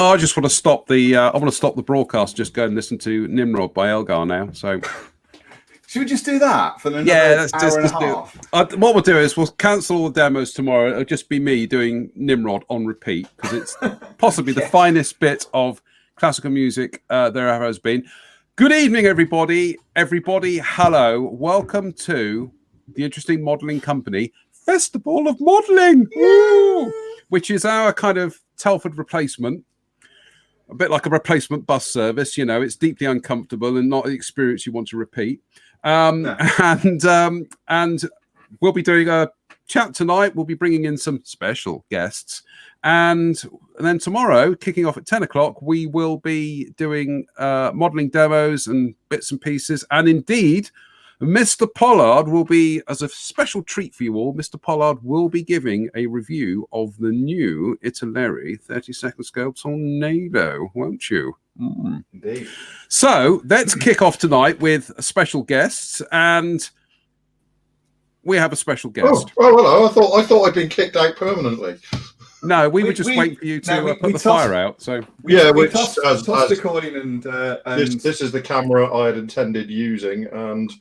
Oh, I just want to stop the. I want to stop the broadcast. Just go and listen to Nimrod by Elgar now. So, should we just do that for another hour and a half? What we'll do is we'll cancel all the demos tomorrow. It'll just be me doing Nimrod on repeat because it's possibly the finest bit of classical music there ever has been. Good evening, everybody. Everybody, hello. Welcome to the Interesting Modelling Company Festival of Modelling, which is our kind of Telford replacement. A bit like a replacement bus service, you know, it's deeply uncomfortable and not an experience you want to repeat. And we'll be doing a chat tonight. We'll be bringing in some special guests. And then tomorrow, kicking off at 10 o'clock, we will be doing modelling demos and bits and pieces. And indeed, Mr. Pollard will be, as a special treat for you all, Mr. Pollard will be giving a review of the new Italeri 30-second scale Tornado, won't you? Indeed. So let's kick off tonight with special guests, and we have a special guest. Oh, hello. I thought I'd been kicked out permanently. No, we were just waiting for you to put the fire out. So we tossed the coin, and this is the camera I had intended using, and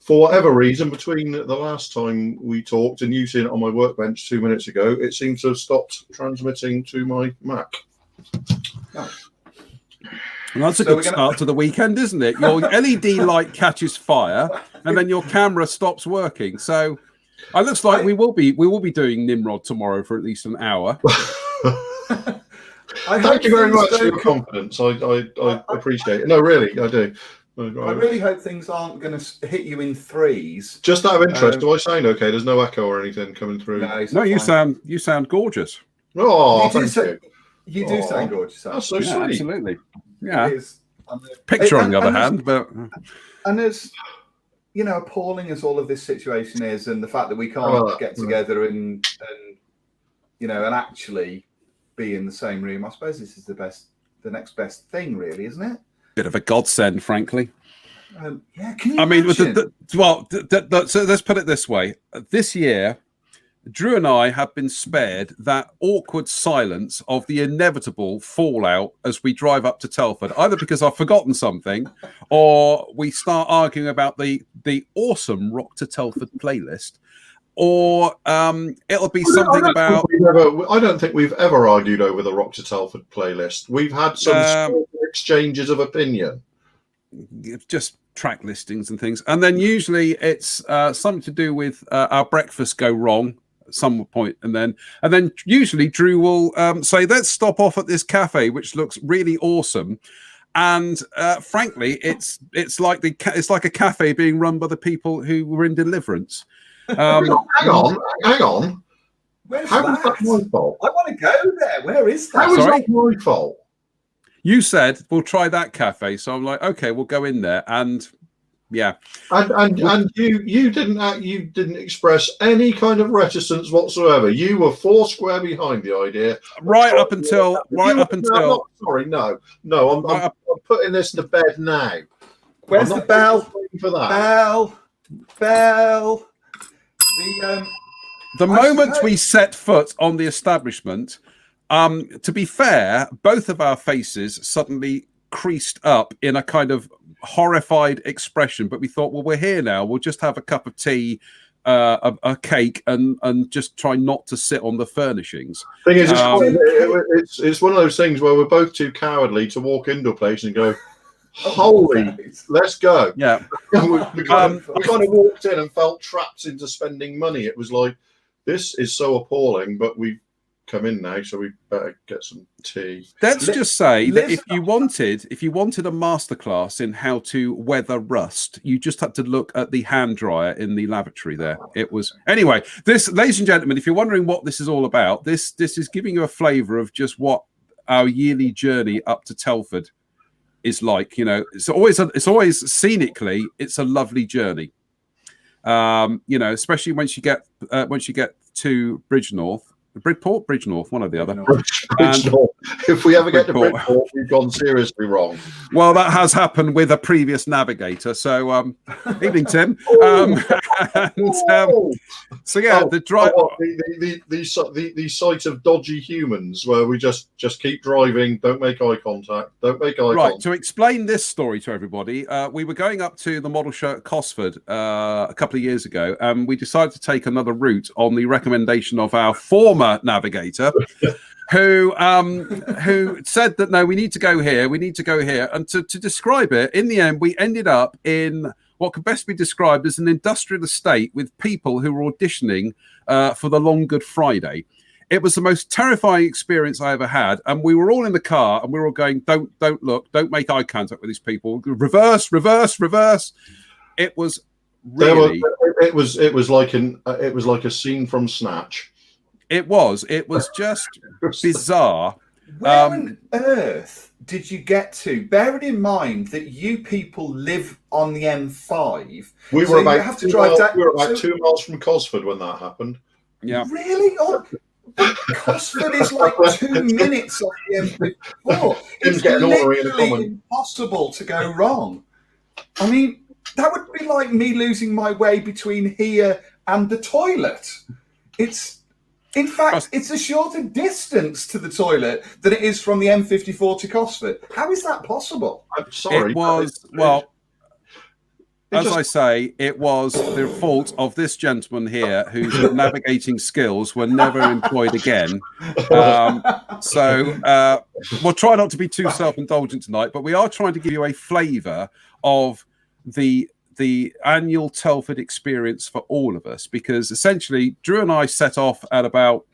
for whatever reason, between the last time we talked and you seeing it on my workbench 2 minutes ago, it seems to have stopped transmitting to my Mac. Well, that's a good start to the weekend, isn't it? Your LED light catches fire, and then your camera stops working. So it looks like we will be doing Nimrod tomorrow for at least an hour. Thank you very much for your confidence. I appreciate it. No, really, I do. I really hope things aren't going to hit you in threes. Just out of interest, do I sound okay? There's no echo or anything coming through. No, you sound gorgeous. Oh, thank you. You do sound gorgeous. That's so sweet. Absolutely. Yeah. Picture on the other hand, but and as you know, appalling as all of this situation is, and the fact that we can't get together and you know, and actually be in the same room, I suppose this is the next best thing, really, isn't it? Bit of a godsend, frankly. Yeah, can you imagine? So let's put it this way. This year, Drew and I have been spared that awkward silence of the inevitable fallout as we drive up to Telford, either because I've forgotten something or we start arguing about the awesome Rock to Telford playlist, or it'll be something about... I don't think we've ever argued over the Rock to Telford playlist. We've had some exchanges of opinion. Just track listings and things. And then usually it's something to do with our breakfast go wrong at some point. And then usually Drew will say, let's stop off at this cafe, which looks really awesome. And frankly, it's like a cafe being run by the people who were in Deliverance. Hang on. Where's How that? is that my fault? I want to go there. Where is that? How is that my fault? You said we'll try that cafe, so I'm like, okay, we'll go in there, and yeah. And you didn't express any kind of reticence whatsoever. You were foursquare behind the idea. Right up until. No. I'm putting this to bed now. Where's the bell? For that. Bell. The moment we set foot on the establishment, to be fair, both of our faces suddenly creased up in a kind of horrified expression. But we thought, well, we're here now. We'll just have a cup of tea, a cake, and just try not to sit on the furnishings. Thing is, it's one of those things where we're both too cowardly to walk into a place and go, holy, let's go. Yeah. we kind of walked in and felt trapped into spending money. It was like, this is so appalling, but we've come in now, so we better get some tea. Let's just say that if you wanted a masterclass in how to weather rust, you just had to look at the hand dryer in the lavatory there. It was anyway. This, ladies and gentlemen, if you're wondering what this is all about, this is giving you a flavour of just what our yearly journey up to Telford is like. You know, it's always scenically, it's a lovely journey. You know, especially once you get to Bridgenorth. Bridport, Bridge North, one or the other. Bridgenorth. If we ever get to Bridport. Bridgenorth, we've gone seriously wrong. Well, that has happened with a previous navigator. So, evening, Tim. So yeah, the drive. The sight of dodgy humans, where we just keep driving, don't make eye contact, Right. To explain this story to everybody, we were going up to the model show at Cosford a couple of years ago, and we decided to take another route on the recommendation of our former navigator. Who said that, no, we need to go here, and to describe it, in the end we ended up in what could best be described as an industrial estate with people who were auditioning for the Long Good Friday. It was the most terrifying experience I ever had, and we were all in the car and we were all going, don't look, don't make eye contact with these people, reverse. It was really it was like a scene from Snatch. It was just bizarre. Where on earth did you get to? Bearing in mind that you people live on the M5. We were about 2 miles from Cosford when that happened. Yeah. Really? Cosford is like 2 minutes off the M54. It's literally impossible to go wrong. I mean, that would be like me losing my way between here and the toilet. In fact, it's a shorter distance to the toilet than it is from the M54 to Cosford. How is that possible? I'm sorry. It was, I say, it was the fault of this gentleman here whose navigating skills were never employed again. We'll try not to be too self-indulgent tonight, but we are trying to give you a flavour of the annual Telford experience for all of us, because essentially Drew and I set off at about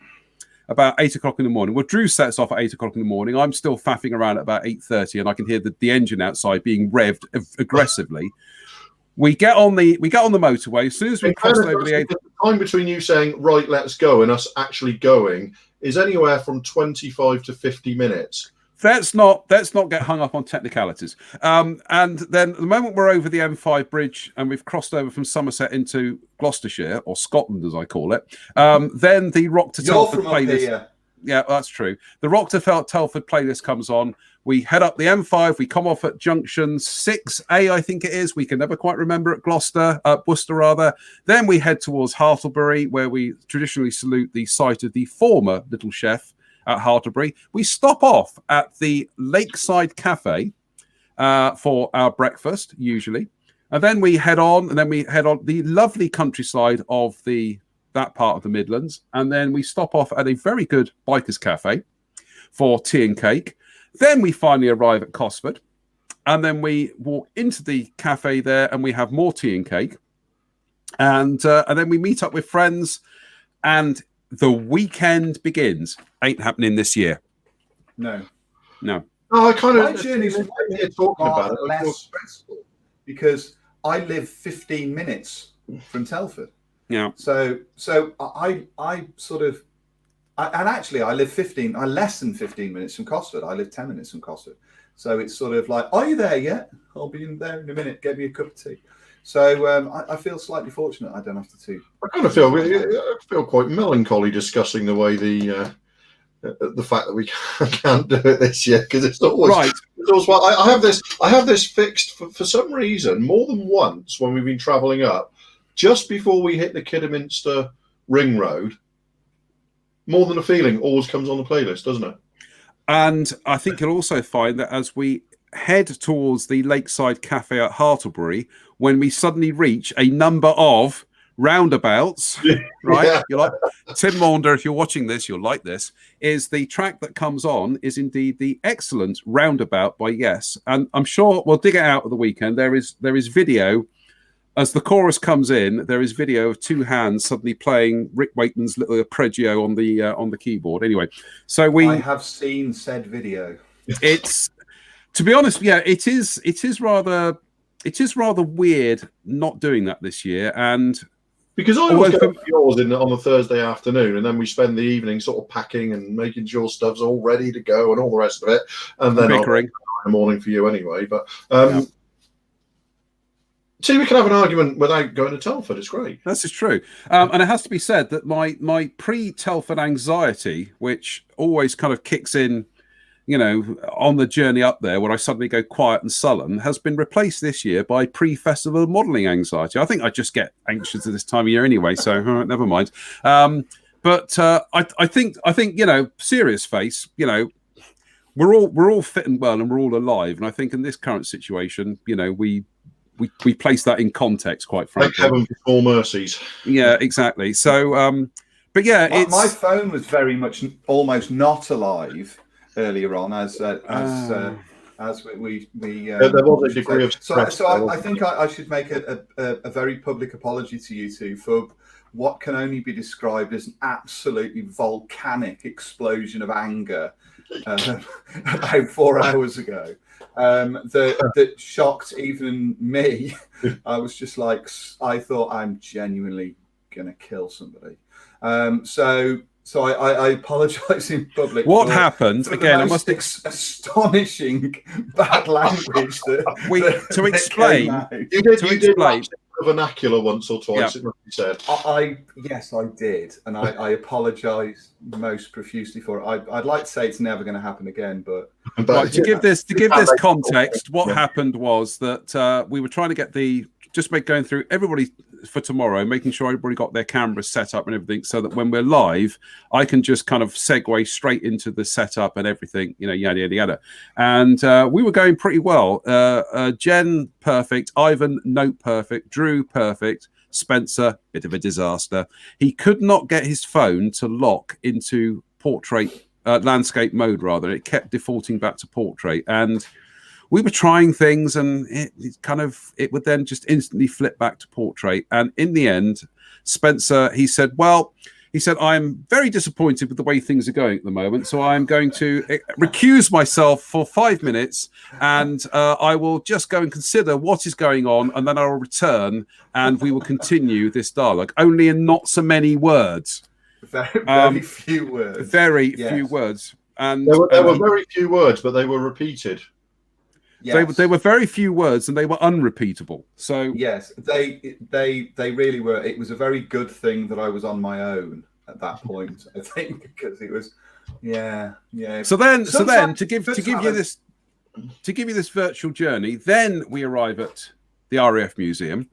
8 o'clock in the morning. Well, Drew sets off at 8 o'clock in the morning. I'm still faffing around at about 8:30, and I can hear the engine outside being revved aggressively. We get on the motorway. As soon as we cross over the time between you saying right, let's go, and us actually going is anywhere from 25 to 50 minutes. Let's not get hung up on technicalities. And then the moment we're over the M5 bridge and we've crossed over from Somerset into Gloucestershire, or Scotland as I call it, then the Rock to Telford playlist. Yeah, that's true. The Rock to Telford playlist comes on. We head up the M5. We come off at junction 6A, I think it is. We can never quite remember at Worcester rather. Then we head towards Hartlebury, where we traditionally salute the site of the former Little Chef at Hartlebury. We stop off at the Lakeside Cafe for our breakfast, usually. And then we head on, the lovely countryside of that part of the Midlands. And then we stop off at a very good bikers cafe for tea and cake. Then we finally arrive at Cosford. And then we walk into the cafe there and we have more tea and cake. And then we meet up with friends, and the weekend begins. Ain't happening this year. No. Oh, I kind of. My journey's talking about it less stressful because I live 15 minutes from Telford. Yeah. So I sort of, and actually I live less than 15 minutes from Cosford. I live 10 minutes from Cosford. So it's sort of like, are you there yet? I'll be in there in a minute. Get me a cup of tea. So I feel slightly fortunate. I don't have to. I kind of feel quite melancholy discussing the way the fact that we can't do it this year, because it's always right. It's always, I have this fixed for some reason more than once when we've been travelling up, just before we hit the Kidderminster Ring Road. More Than a Feeling always comes on the playlist, doesn't it? And I think you'll also find that as we head towards the Lakeside Cafe at Hartlebury, when we suddenly reach a number of roundabouts, right? Yeah. You're like, Tim Maunder, if you're watching this, you'll like this, is the track that comes on is indeed the excellent Roundabout by Yes. And I'm sure we'll dig it out at the weekend. There is video. As the chorus comes in, there is video of two hands suddenly playing Rick Wakeman's little arpeggio on the keyboard. Anyway, so I have seen said video. It's, to be honest, yeah, it is rather weird not doing that this year. And because I always go to yours on a Thursday afternoon, and then we spend the evening sort of packing and making sure stuff's all ready to go and all the rest of it, and then bickering in the morning for you anyway. But See, we can have an argument without going to Telford. It's great. This is true. And it has to be said that my pre-Telford anxiety, which always kind of kicks in, on the journey up there, where I suddenly go quiet and sullen, has been replaced this year by pre-festival modelling anxiety. I think I just get anxious at this time of year anyway, so never mind. But I think serious face, we're all fit and well and we're all alive. And I think in this current situation, we place that in context, quite frankly. Thank heaven for small mercies. Yeah, exactly. So, but yeah, my phone was very much almost not alive earlier on, as we there was a degree of stress. So I think I should make a very public apology to you two for what can only be described as an absolutely volcanic explosion of anger about 4 hours ago. That shocked even me. I was just like, I thought I'm genuinely gonna kill somebody. So I apologise in public. What happened again? I must astonishing bad language to explain. You did the vernacular once or twice. Yeah. It must be said. Yes, I did, and I apologise most profusely for it. I'd like to say it's never going to happen again, but right, to give this context, what happened was that we were trying to get going through everybody for tomorrow, making sure everybody got their cameras set up and everything, so that when we're live, I can just kind of segue straight into the setup and everything, yada yada yada. And we were going pretty well. Jen perfect, Ivan note perfect, Drew perfect, Spencer bit of a disaster. He could not get his phone to lock into portrait landscape mode. Rather, it kept defaulting back to portrait, and we were trying things, and it would then just instantly flip back to portrait. And in the end, Spencer, he said, I'm very disappointed with the way things are going at the moment, so I'm going to recuse myself for 5 minutes, and I will just go and consider what is going on, and then I'll return, and we will continue this dialogue, only in not so many words. Very few words. Few words. And there were very few words, but they were repeated. Yes. They were very few words, and they were unrepeatable. So yes, they really were. It was a very good thing that I was on my own at that point, I think, because it was, yeah. So then to give you this virtual journey, then we arrive at the RAF Museum.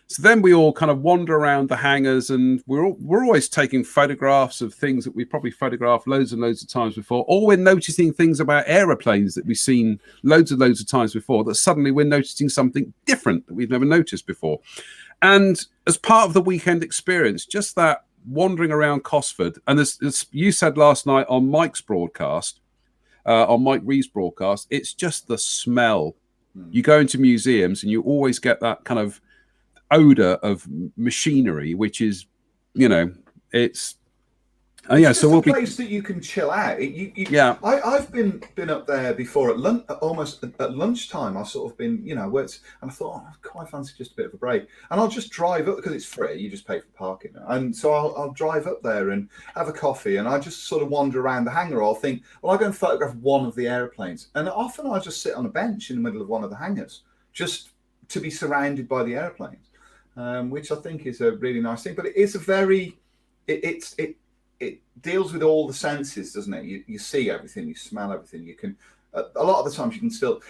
So then we all kind of wander around the hangars, and we're always taking photographs of things that we've probably photographed loads and loads of times before, or we're noticing things about aeroplanes that we've seen loads of times before, that suddenly we're noticing something different that we've never noticed before. And as part of the weekend experience, just that wandering around Cosford, and as you said last night on Mike's broadcast, on Mike Reeves' broadcast, it's just the smell. You go into museums and you always get that kind of odor of machinery, which is, it's so we'll be place that you can chill out. I've been up there before at almost at lunchtime. I've sort of been, worked, and I thought, I quite fancy just a bit of a break, and I'll just drive up because it's free. You just pay for parking, and so I'll drive up there and have a coffee, and I just sort of wander around the hangar. I'll think, well, I'll go and photograph one of the airplanes, and often I'll just sit on a bench in the middle of one of the hangars just to be surrounded by the airplanes. Which I think is a really nice thing, but it is a very, it deals with all the senses, doesn't it? You see everything, you smell everything. You can, a lot of the times you can still,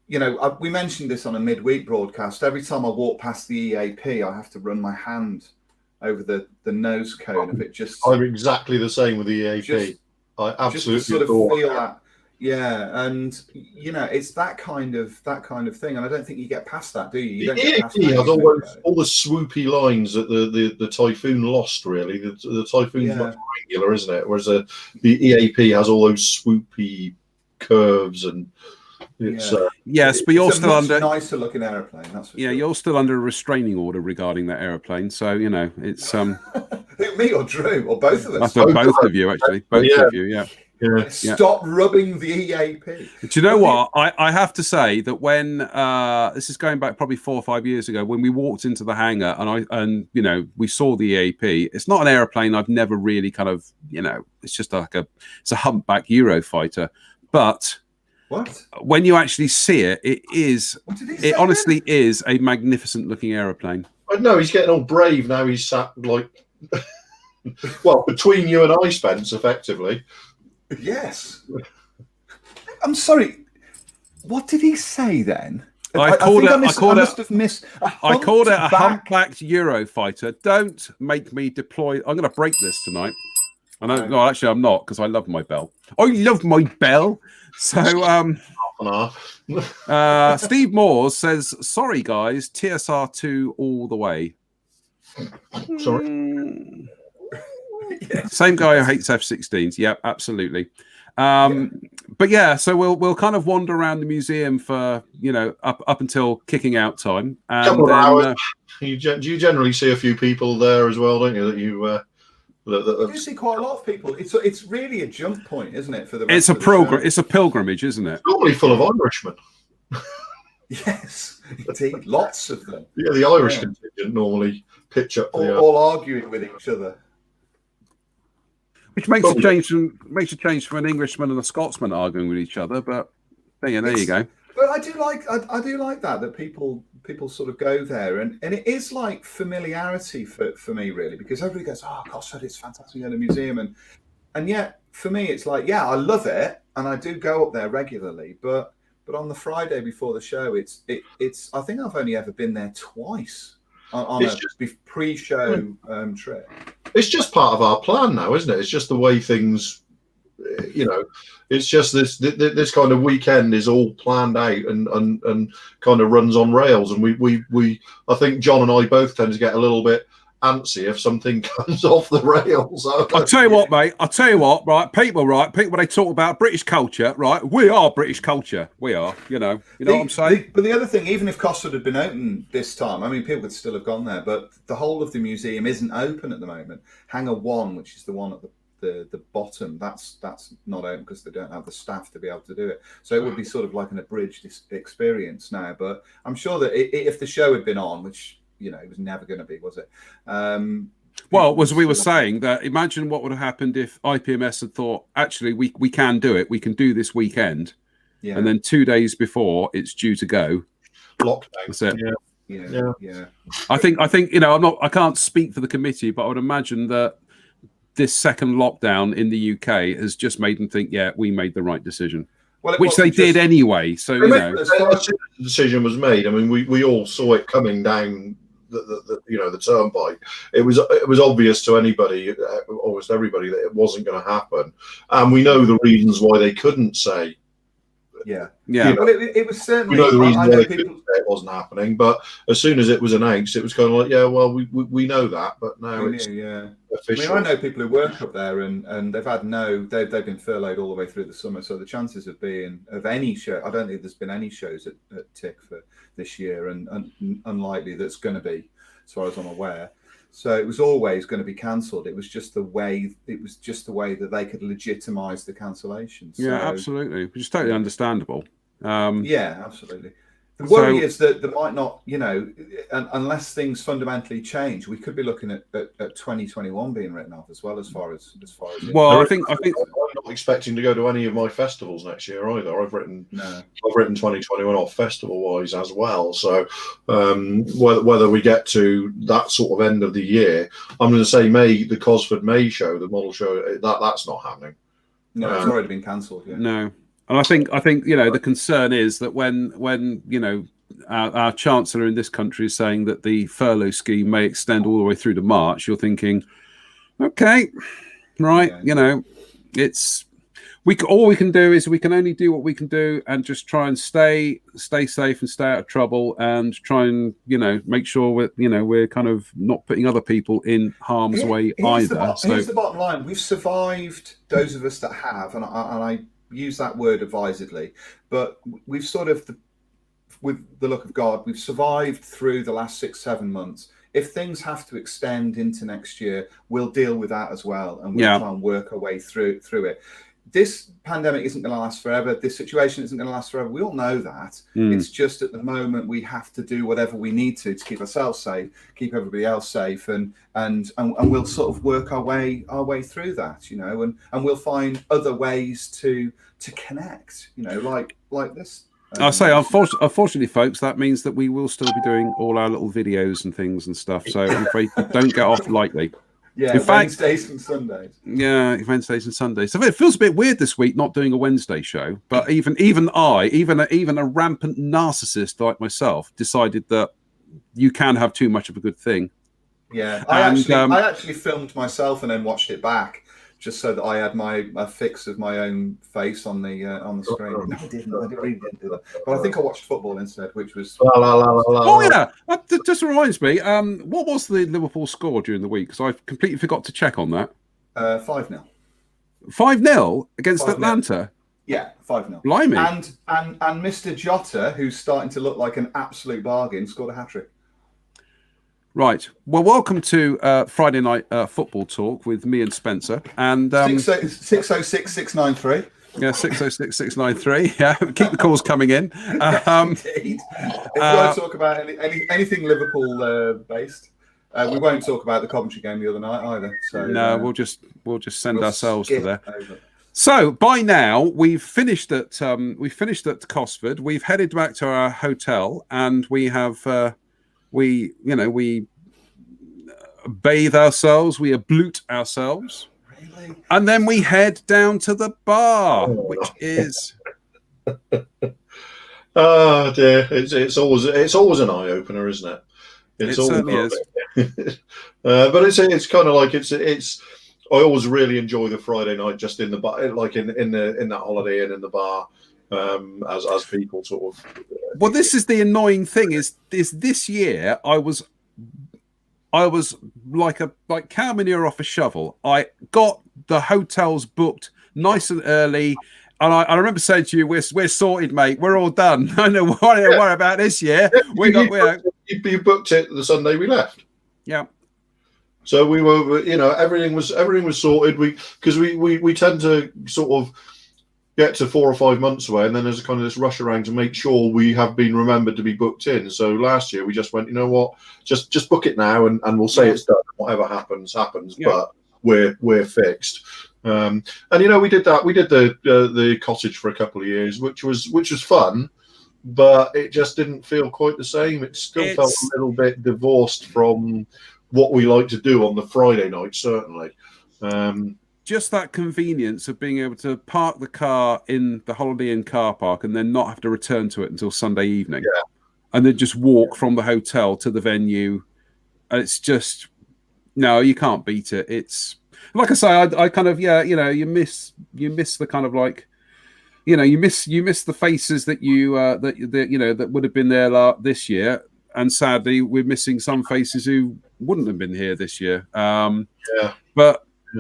we mentioned this on a midweek broadcast. Every time I walk past the EAP, I have to run my hand over the nose cone of it. I'm exactly the same with the EAP. I absolutely just sort of feel that. Yeah, and it's that kind of thing, and I don't think you get past that, do you? You don't get past has all the swoopy lines that the Typhoon lost. Really, the Typhoon's much more regular, isn't it? Whereas the EAP has all those swoopy curves, and it's yes, but you're still under nicer looking airplane. That's for sure. You're still under a restraining order regarding that aeroplane. So it's me or Drew or both of us. Both of you actually, both of you, yeah. Stop rubbing the EAP. Do you know what? I have to say that when this is going back probably 4 or 5 years ago, when we walked into the hangar and we saw the EAP. It's not an airplane I've never really kind of it's just like it's a humpback Eurofighter, but What? When you actually see it, it is. What did he say? It honestly is a magnificent looking aeroplane. I know he's getting all brave now. He's sat like, well, between you and I, Spence, effectively. Yes. I'm sorry. What did he say then? I called it a humpback. humpbacked Eurofighter. Don't make me deploy. I'm going to break this tonight. I know. No, actually, I'm not, because I love my bell. I love my bell. So, Steve Moores says, "Sorry, guys, TSR2 all the way." Sorry. Yes. Same guy who hates F-16s. Yep, absolutely. But yeah, so we'll kind of wander around the museum for up until kicking out time, and couple of then hours. You generally see a few people there as well, don't you? That you you see quite a lot of people. It's really a jump point, isn't it? For the rest it's a of the show? It's a pilgrimage, isn't it? normally full of Irishmen. Yes, indeed, lots of them. Yeah, the Irish contingent normally pitch up. All arguing with each other. Which makes a change from an Englishman and a Scotsman arguing with each other. But there you go. But I do like that people sort of go there, and it is like familiarity for me, really, because everybody goes, "Oh, Gosford, it's fantastic in a museum," and yet for me it's like, yeah, I love it, and I do go up there regularly, but on the Friday before the show, it's I think I've only ever been there twice on a pre-show trip. It's just part of our plan now, isn't it? It's just the way things, it's just this kind of weekend is all planned out and kind of runs on rails. And we I think John and I both tend to get a little bit antsy if something comes off the rails. I'll tell you what, mate. I'll tell you what, right? People, when they talk about British culture, right? We are British culture. We are, you know what I'm saying? But the other thing, even if Cosford had been open this time, I mean, people would still have gone there, but the whole of the museum isn't open at the moment. Hangar 1, which is the one at the bottom, that's not open because they don't have the staff to be able to do it. So it would be sort of like an abridged experience now. But I'm sure that if the show had been on, which it was never going to be, was it? Well, as we were saying, that imagine what would have happened if IPMS had thought, actually, we can do it. We can do this weekend. Yeah. And then 2 days before it's due to go. Lockdown. That's it. Yeah. I think I can't speak for the committee, but I would imagine that this second lockdown in the UK has just made them think, yeah, we made the right decision. Well, which they did anyway. So as soon as the decision was made, I mean, we all saw it coming down the turnpike. It was obvious to anybody, almost everybody, that it wasn't going to happen, and we know the reasons why they couldn't say. Yeah. Well, it was certainly. We know the reason why they couldn't say it wasn't happening, but as soon as it was announced, it was kind of like, yeah, well, we know that, but now it's official. I mean, I know people who work up there, and they've been furloughed all the way through the summer, so the chances of any show, I don't think there's been any shows at TIC for this year, and unlikely that's going to be, as far as I'm aware. So it was always going to be cancelled. It was just the way that they could legitimise the cancellations. Yeah, absolutely, which is totally understandable. Yeah, absolutely. The worry is that there might not, unless things fundamentally change, we could be looking at 2021 being written off as well, as far as. Well, I think I'm not expecting to go to any of my festivals next year either. I've written 2021 off festival wise as well. So whether we get to that sort of end of the year, I'm going to say the Cosford May show, the model show, that's not happening. No, it's already been cancelled. Yeah. No. And I think the concern is that when our chancellor in this country is saying that the furlough scheme may extend all the way through to March, you're thinking, okay, right, it's all we can do is we can only do what we can do and just try and stay safe and stay out of trouble and try and make sure we're kind of not putting other people in harm's way either. Here's the bottom line: we've survived, those of us that have, and I use that word advisedly, but we've sort of, with the look of God, we've survived through the last 6-7 months. If things have to extend into next year, we'll deal with that as well, and we'll try and work our way through it. this pandemic isn't going to last forever. This situation isn't going to last forever. We all know that. It's just at the moment we have to do whatever we need to keep ourselves safe, keep everybody else safe, and we'll sort of work our way through that, you know, and we'll find other ways to connect, you know, like this. I'll say, unfortunately, folks, that means that we will still be doing all our little videos and things and stuff. So I'm afraid don't get off lightly. Yeah, in fact, Wednesdays and Sundays. Yeah, Wednesdays and Sundays. So it feels a bit weird this week not doing a Wednesday show. But even a rampant narcissist like myself decided that you can have too much of a good thing. Yeah, I actually filmed myself and then watched it back, just so that I had a fix of my own face on the screen. No, I didn't. I really didn't do that. But I think I watched football instead, which was. Oh yeah, that just reminds me. What was the Liverpool score during the week? Because I completely forgot to check on that. 5-0. 5-0 against 5-0. Atlanta. Yeah, 5-0. Blimey. And Mr. Jota, who's starting to look like an absolute bargain, scored a hat-trick. Right. Well, welcome to Friday night football talk with me and Spencer. And 606-693. Yeah, 606-693. Yeah, keep the calls coming in. Indeed. If you want to talk about anything Liverpool based, we won't talk about the Coventry game the other night either. So no, we'll just send ourselves to there. Over. So by now we've finished at Cosford. We've headed back to our hotel, and we have. We bathe ourselves, we ablute ourselves, really? And then we head down to the bar, which is oh dear, it's always an eye opener, isn't it? It certainly is. But it's kind of like it's. I always really enjoy the Friday night just in the bar, like in that Holiday Inn in the bar. As people sort of well, this is the annoying thing is this year I was like cow manure off a shovel. I got the hotels booked nice and early, and I remember saying to you, we're sorted, mate, we're all done. I don't worry about this year. You booked it the Sunday we left. Yeah. So we were, everything was sorted. We tend to sort of get to 4 or 5 months away, and then there's a kind of this rush around to make sure we have been remembered to be booked in. So last year we just went, you know what, just book it now, and we'll say it's done. Whatever happens, but we're fixed. And we did that. We did the cottage for a couple of years, which was fun, but it just didn't feel quite the same. It still felt a little bit divorced from what we like to do on the Friday night, certainly. Just that convenience of being able to park the car in the Holiday Inn car park and then not have to return to it until Sunday evening, and then just walk from the hotel to the venue. It's just you can't beat it. It's like I say, I kind of you miss the kind of like you miss the faces that that would have been there this year, and sadly we're missing some faces who wouldn't have been here this year. But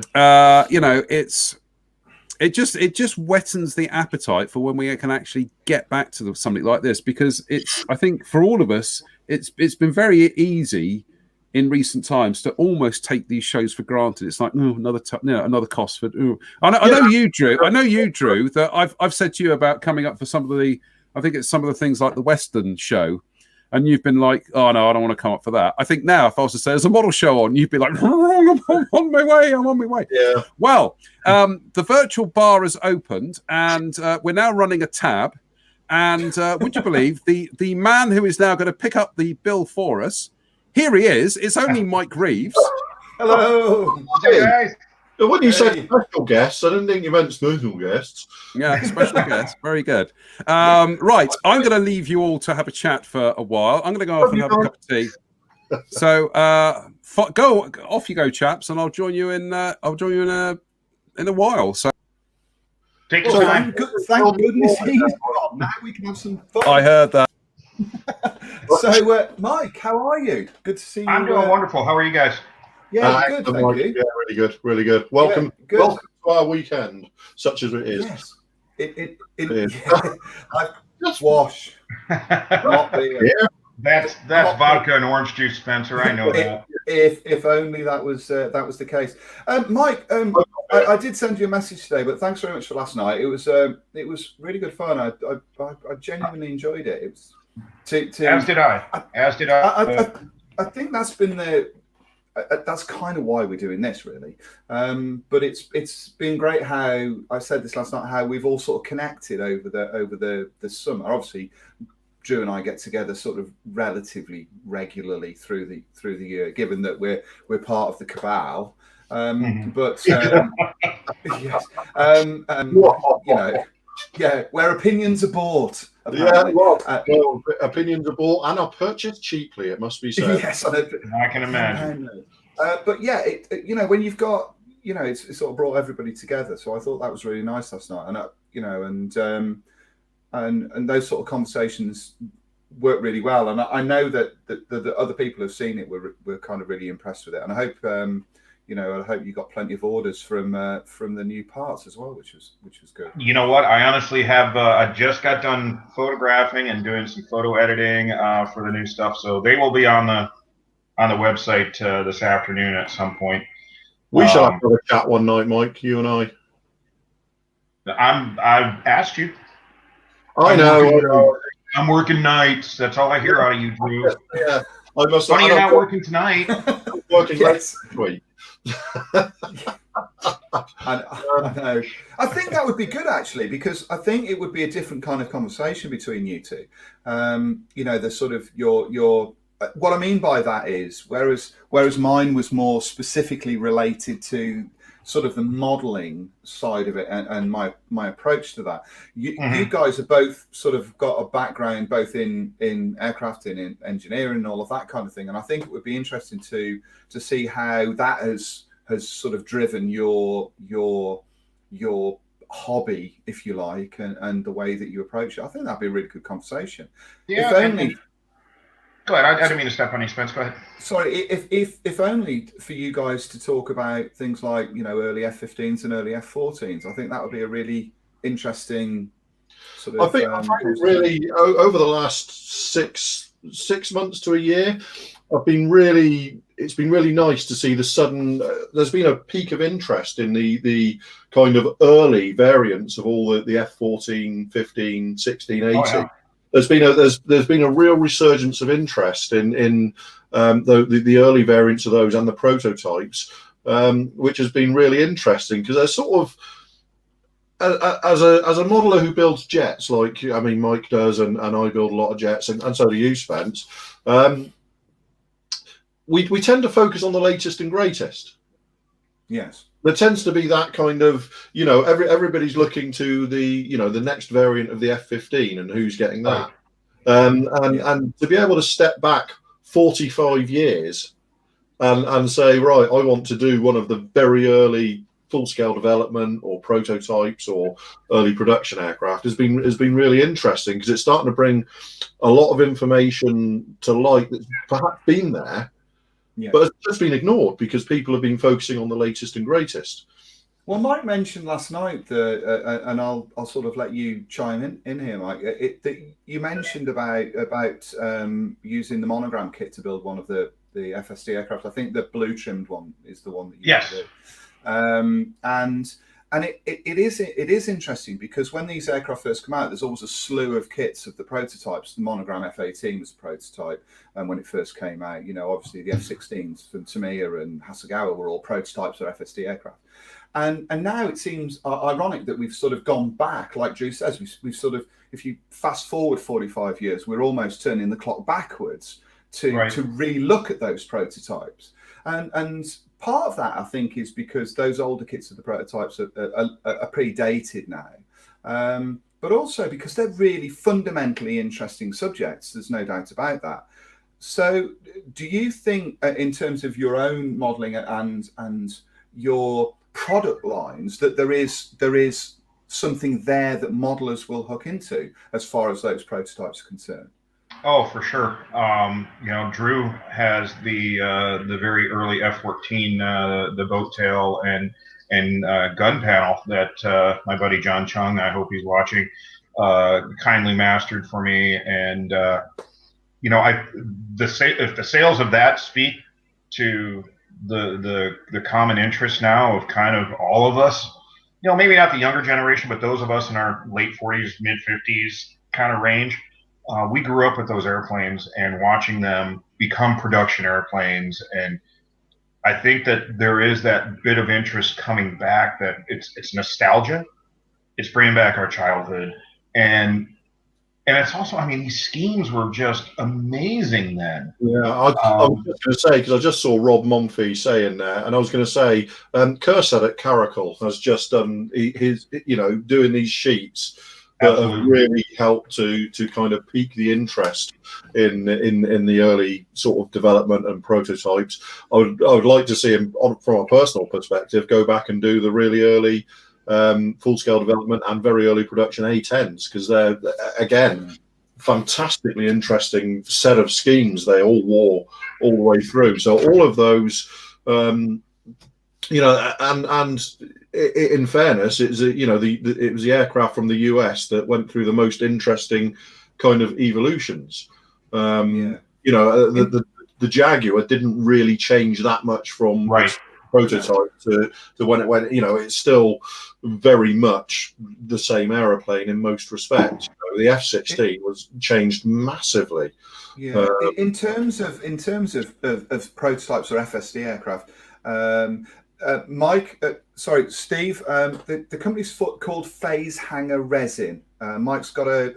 it just wettens the appetite for when we can actually get back to something like this, because I think for all of us, it's been very easy in recent times to almost take these shows for granted. It's like, another Cosford. I know you, Drew. That I've said to you about coming up for some of the things like the Western show. And you've been like, oh, no, I don't want to come up for that. I think now, if I was to say there's a model show on, you'd be like, I'm on my way. Yeah. Well, the virtual bar has opened, and we're now running a tab. And would you believe the man who is now going to pick up the bill for us, here he is. It's only Mike Reeves. Hello. Hey, guys. When you said special guests, I didn't think you meant special guests. Yeah, special guests. Very good. Right, I'm going to leave you all to have a chat for a while. I'm going to go off and have a cup of tea. So go off you go, chaps, and I'll join you in. I'll join you in a while. So take your time. Thank goodness he's gone. Now we can have some fun. I heard that. So, Mike, how are you? Good to see you. I'm doing wonderful. How are you guys? Yeah, good, thank you. Yeah, really good. Welcome to our weekend, such as it is. Yes. It is. I've just wash. Not beer. That's vodka and orange juice, Spencer. I know that. If only that was the case. Mike, I did send you a message today, but thanks very much for last night. It was really good fun. I genuinely enjoyed it. It was As did I. I think that's been that's kind of why we're doing this, really. But it's been great how I said this last night, how we've all sort of connected over the summer. Obviously, Drew and I get together sort of relatively regularly through the year, given that we're part of the cabal. But yes, where opinions are bought. Apparently. Yeah, well, opinions are bought and are purchased cheaply. It must be said. Yes, I can imagine. But yeah, when you've got, it's sort of brought everybody together. So I thought that was really nice last night, and those sort of conversations work really well. And I know that the other people have seen it. We're kind of really impressed with it, and I hope I hope you got plenty of orders from the new parts as well, which was good. You know what? I honestly have. I just got done photographing and doing some photo editing for the new stuff, so they will be on the website this afternoon at some point. We shall have a chat one night, Mike. You and I. I've asked you. I know. I'm working nights. That's all I hear out of you, Drew. Yeah, I must. Funny you're not working tonight. I'm working late this week. I know. I think that would be good, actually, because I think it would be a different kind of conversation between you two. The sort of your what I mean by that is, whereas mine was more specifically related to sort of the modeling side of it and my approach to that. You guys have both sort of got a background both in aircraft and in engineering and all of that kind of thing. And I think it would be interesting to see how that has sort of driven your hobby, if you like, and the way that you approach it. I think that'd be a really good conversation. Yeah. If only. Go ahead. I didn't mean to step on you, Spence. Go ahead. Sorry, if only for you guys to talk about things like early F-15s and early F-14s. I think that would be a really interesting sort of. I think really over the last six months to a year, it's been really nice to see the sudden. There's been a peak of interest in the kind of early variants of all the F-14, 15, 16, 18. Oh, yeah. There's been a real resurgence of interest in the early variants of those and the prototypes, which has been really interesting because they're sort of as a modeler who builds jets, Mike does, and I build a lot of jets, and so do you, Spence. We tend to focus on the latest and greatest. Yes. There tends to be that kind of, everybody's looking to the next variant of the F-15 and who's getting that. And to be able to step back 45 years and say, right, I want to do one of the very early full-scale development or prototypes or early production aircraft has been really interesting because it's starting to bring a lot of information to light that's perhaps been there. Yeah. But it's just been ignored because people have been focusing on the latest and greatest. Well, Mike mentioned last night, and I'll sort of let you chime in here, Mike. You mentioned about using the monogram kit to build one of the FSD aircraft. I think the blue trimmed one is the one that you do. And it is interesting because when these aircraft first come out, there's always a slew of kits of the prototypes. The monogram F-18 was a prototype, and when it first came out, obviously the F-16s from Tamiya and Hasegawa were all prototypes of FSD aircraft. And now it seems ironic that we've sort of gone back, like Drew says, we've sort of, if you fast forward 45 years, we're almost turning the clock backwards to re-look at those prototypes. And part of that, I think, is because those older kits of the prototypes are pretty dated now. But also because they're really fundamentally interesting subjects. There's no doubt about that. So do you think, in terms of your own modelling and your product lines, that there is something there that modelers will hook into as far as those prototypes are concerned? Oh, for sure. Drew has the very early F-14, the boat tail and gun panel that my buddy John Chung, I hope he's watching, kindly mastered for me. And if the sales of that speak to the common interest now of kind of all of us, maybe not the younger generation, but those of us in our late 40s, mid 50s kind of range, we grew up with those airplanes and watching them become production airplanes. And I think that there is that bit of interest coming back, that it's nostalgia. It's bringing back our childhood. And it's also, these schemes were just amazing then. Yeah, I was just going to say, because I just saw Rob Monfee saying there, and I was going to say, Kersad at Caracal has just done his, doing these sheets that have really helped to kind of pique the interest in the early sort of development and prototypes. I would like to see him, from a personal perspective, go back and do the really early full-scale development and very early production A10s, because they're, again, fantastically interesting set of schemes they all wore all the way through. So all of those, and in fairness, it was it was the aircraft from the US that went through the most interesting kind of evolutions. The Jaguar didn't really change that much from prototype to when it went. It's still very much the same aeroplane in most respects. The F-16 was changed massively. Yeah, in terms of prototypes or FSD aircraft, Steve, the company's called Phase Hanger Resin. Mike's got a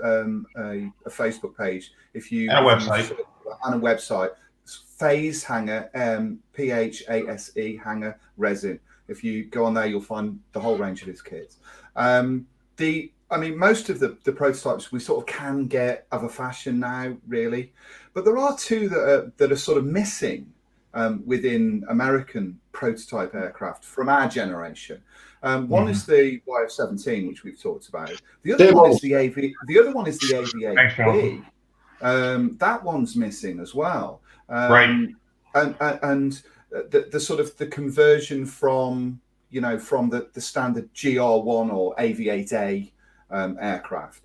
Facebook page. And a website. Phase Hanger, PHASE Hanger Resin. If you go on there, you'll find the whole range of his kits. Most of the prototypes we sort of can get of a fashion now, really, but there are two that are sort of missing within American prototype aircraft from our generation. One is the YF-17, which we've talked about. The other one is the AV8B. That one's missing as well. And the sort of the conversion from the standard GR1 or AV8A aircraft.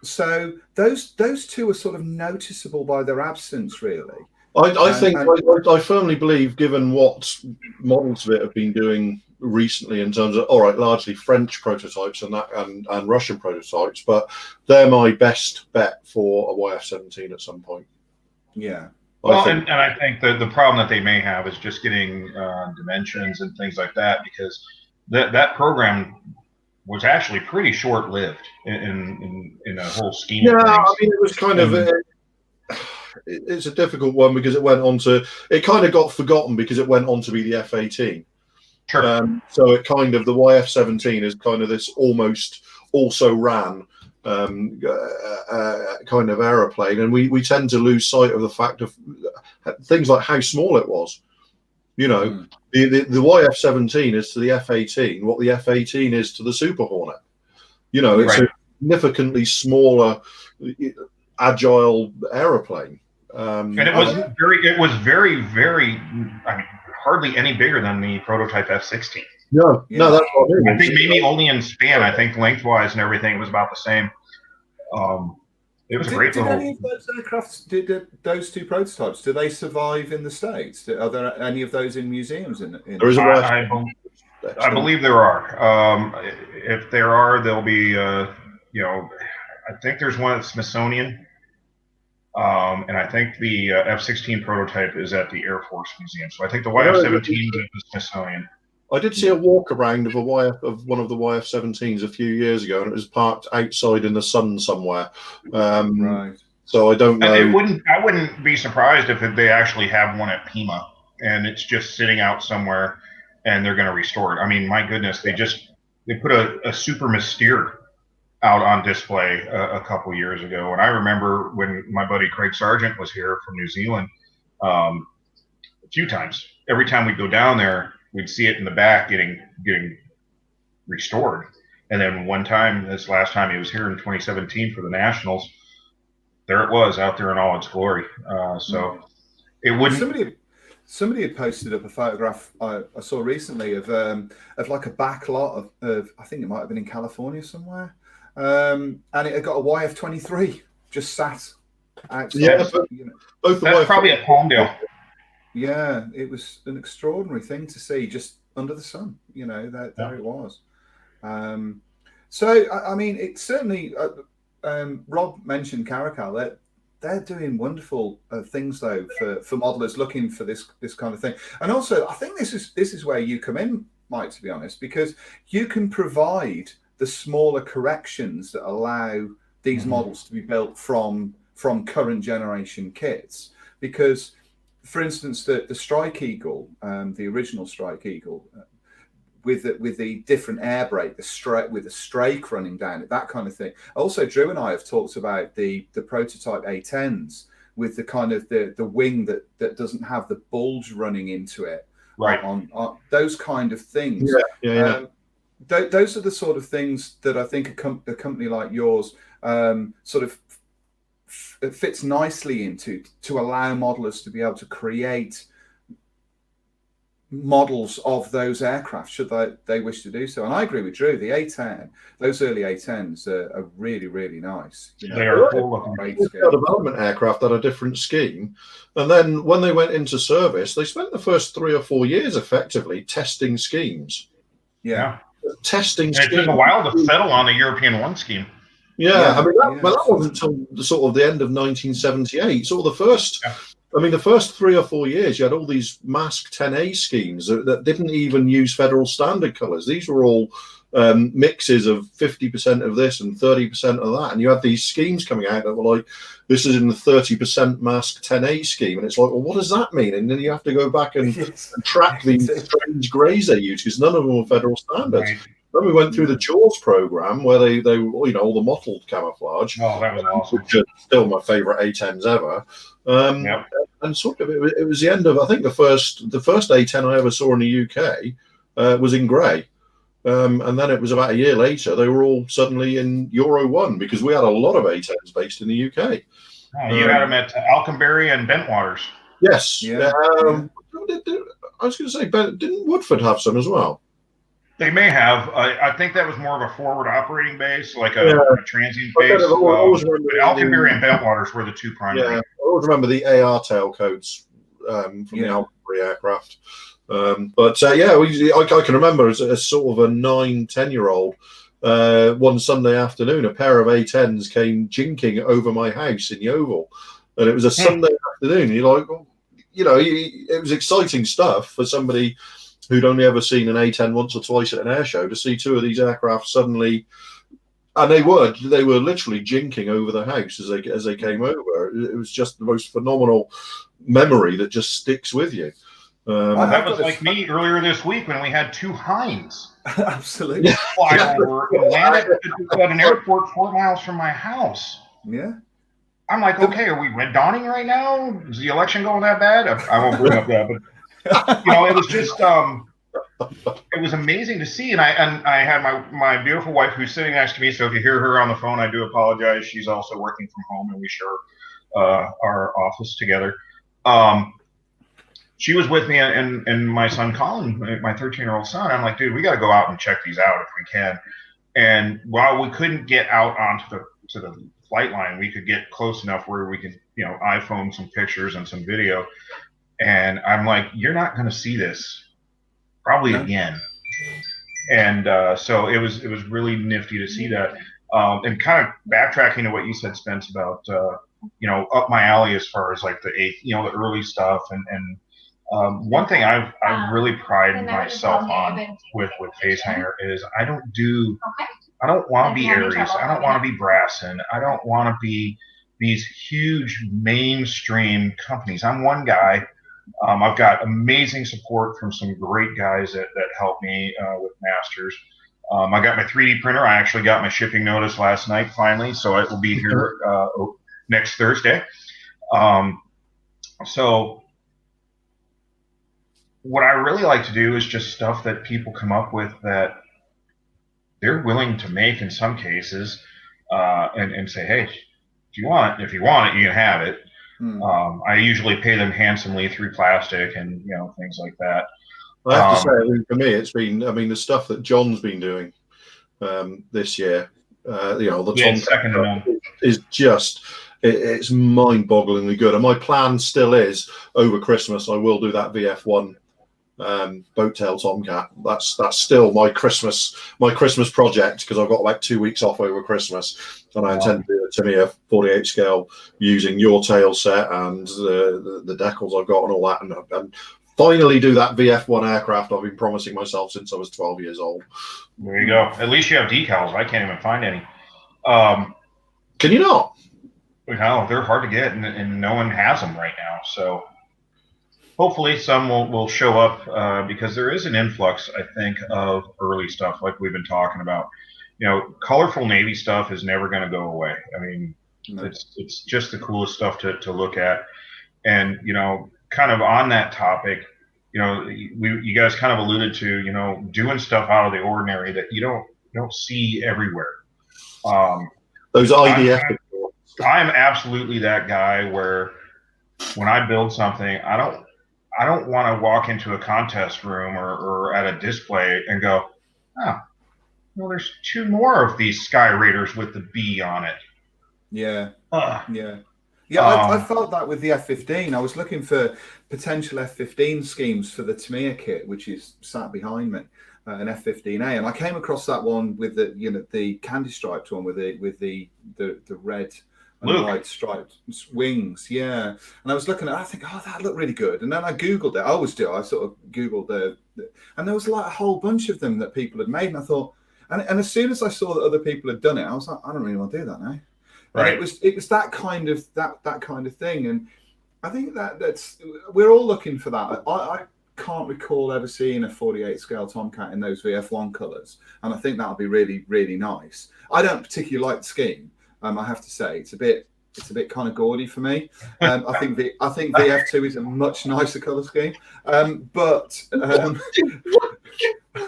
So those two are sort of noticeable by their absence, really. I firmly believe, given what models of it have been doing recently in terms of, largely French prototypes and Russian prototypes, but they're my best bet for a YF-17 at some point. Yeah. And I think the problem that they may have is just getting dimensions and things like that, because that program was actually pretty short-lived in a whole scheme of things. It was kind of it's a difficult one, because it kind of got forgotten because it went on to be the F-18. Sure. So it kind of, the YF-17 is kind of this almost also ran kind of aeroplane, and we tend to lose sight of the fact of things like how small it was. The YF-17 is to the F-18 what the F-18 is to the Super Hornet. It's a significantly smaller, agile aeroplane. And it was very, very, hardly any bigger than the prototype F-16. No, that's what I mean. I think maybe only in span. I think lengthwise and everything was about the same. It was a great little. Did any of those aircrafts, those two prototypes, do they survive in the States? Are there any of those in museums? There is I believe there are. If there are, there'll be. I think there's one at Smithsonian. And I think the F-16 prototype is at the Air Force Museum. So I think the YF-17 is at the Smithsonian. I did see a walk around of one of the YF-17s a few years ago, and it was parked outside in the sun somewhere. Right. So I don't know. I wouldn't be surprised if they actually have one at Pima, and it's just sitting out somewhere, and they're going to restore it. My goodness, they put a Super Mystere out on display a couple years ago. And I remember when my buddy Craig Sargent was here from New Zealand a few times. Every time we'd go down there, we'd see it in the back getting restored. And then one time, this last time he was here in 2017 for the Nationals, there it was out there in all its glory. So it wouldn't. Somebody had posted up a photograph I saw recently of like a back lot of I think it might have been in California somewhere. And it had got a YF-23 just sat outside. Yeah, but both the That's wife probably at Palmdale. Yeah, it was an extraordinary thing to see just under the sun. There it was. So, I mean, it's certainly, Rob mentioned Caracal. They're doing wonderful things, though, for modelers looking for this kind of thing. And also, I think this is where you come in, Mike, to be honest, because you can provide the smaller corrections that allow these models to be built from current generation kits. Because, for instance, the Strike Eagle, the original Strike Eagle, with the different air brake, with the strake running down it, that kind of thing. Also, Drew and I have talked about the prototype A10s with the kind of the wing that doesn't have the bulge running into it, right? On those kind of things. Yeah. Those are the sort of things that I think a company like yours sort of fits nicely into, to allow modelers to be able to create models of those aircraft should they wish to do so. And I agree with Drew, the A10, those early A10s are really, really nice. They are cool. Development aircraft had a different scheme, and then when they went into service, they spent the first 3 or 4 years effectively testing schemes. Testing. And it took a while to settle on the European One scheme. Yeah, I mean, that wasn't until the sort of the end of 1978. So the first, the first 3 or 4 years, you had all these mask 10A schemes that didn't even use federal standard colours. These were all mixes of 50% of this and 30% of that. And you had these schemes coming out that were like, this is in the 30% mask 10A scheme. And it's like, well, what does that mean? And then you have to go back and track these strange greys they use, because none of them were federal standards. Right. Then we went through the Jaws program where they all the mottled camouflage. Oh, that was awesome. Which are still my favourite A10s ever. And sort of it was the end of, I think the first A10 I ever saw in the UK was in grey. And then it was about a year later, they were all suddenly in Euro 1 because we had a lot of A10s based in the UK. Oh, you had them at Alconbury and Bentwaters. Yes. I was going to say, didn't Woodford have some as well? They may have. I think that was more of a forward operating base, like a transient base. Alconbury and Bentwaters were the two primary. Yeah, I always remember the AR tailcoats from the Alconbury aircraft. I can remember as sort of a 9-10-year-old, one Sunday afternoon, a pair of A10s came jinking over my house in Yeovil, and it was a Sunday afternoon. And you're like, it was exciting stuff for somebody who'd only ever seen an A10 once or twice at an air show to see two of these aircraft suddenly, and they were literally jinking over the house as they came over. It was just the most phenomenal memory that just sticks with you. That was like me earlier this week when we had two Hinds. Absolutely. Fly over and land at an airport 4 miles from my house. Yeah. I'm like, okay, are we red dawning right now? Is the election going that bad? I won't bring up that, but it was just it was amazing to see. And I had my beautiful wife who's sitting next to me, so if you hear her on the phone, I do apologize. She's also working from home, and we share our office together. She was with me and my son Colin, my 13-year-old son. I'm like, dude, we got to go out and check these out if we can. And while we couldn't get out onto the flight line, we could get close enough where we could iPhone some pictures and some video. And I'm like, you're not going to see this probably again. And so it was really nifty to see that. And kind of backtracking to what you said, Spence, about up my alley as far as like the early stuff. And one thing I've really prided myself on with Facehanger is I don't want to be Aries. I don't want to be Brasson. I don't want to be these huge mainstream companies. I'm one guy. I've got amazing support from some great guys that help me with masters. I got my 3D printer. I actually got my shipping notice last night finally, so it will be here next Thursday. So what I really like to do is just stuff that people come up with that they're willing to make in some cases, and say, hey, if you want it, you can have it. I usually pay them handsomely through plastic and things like that. I have to say, for me, it's been, the stuff that John's been doing this year, the Tom second to none. is just, It's mind-bogglingly good. And my plan still is over Christmas I will do that VF1 boat tail Tomcat. That's still my Christmas project, because I've got like 2 weeks off over Christmas, and I intend to do a Tamiya 48 scale using your tail set and the decals I've got and all that, and finally do that VF1 aircraft I've been promising myself since I was 12 years old. There you go. At least you have decals. I can't even find any. Can you not? No, they're hard to get, and no one has them right now. So hopefully some will show up, because there is an influx, I think, of early stuff like we've been talking about. You know, colorful Navy stuff is never going to go away. I mean, it's just the coolest stuff to look at. And, you know, kind of on that topic, you know, you guys kind of alluded to, you know, doing stuff out of the ordinary that you don't see everywhere. Those IDF. I'm absolutely that guy where when I build something, I don't want to walk into a contest room or at a display and go, oh, well, there's 2 more of these Sky Raiders with the B on it. Yeah. I felt that with the F-15. I was looking for potential F-15 schemes for the Tamiya kit, which is sat behind me, an F-15A, and I came across that one with the candy striped one with the red and white striped wings. Yeah, and I was looking at it, I think, oh, that looked really good. And then I Googled it. I always do. I sort of Googled and there was like a whole bunch of them that people had made. And I thought, and as soon as I saw that other people had done it, I was like, I don't really want to do that now. Right. And it was that kind of thing. And I think that's we're all looking for that. I can't recall ever seeing a 48 scale Tomcat in those VF1 colours. And I think that'll be really, really nice. I don't particularly like the scheme. I have to say it's a bit kind of gaudy for me. I think VF2 is a much nicer colour scheme. But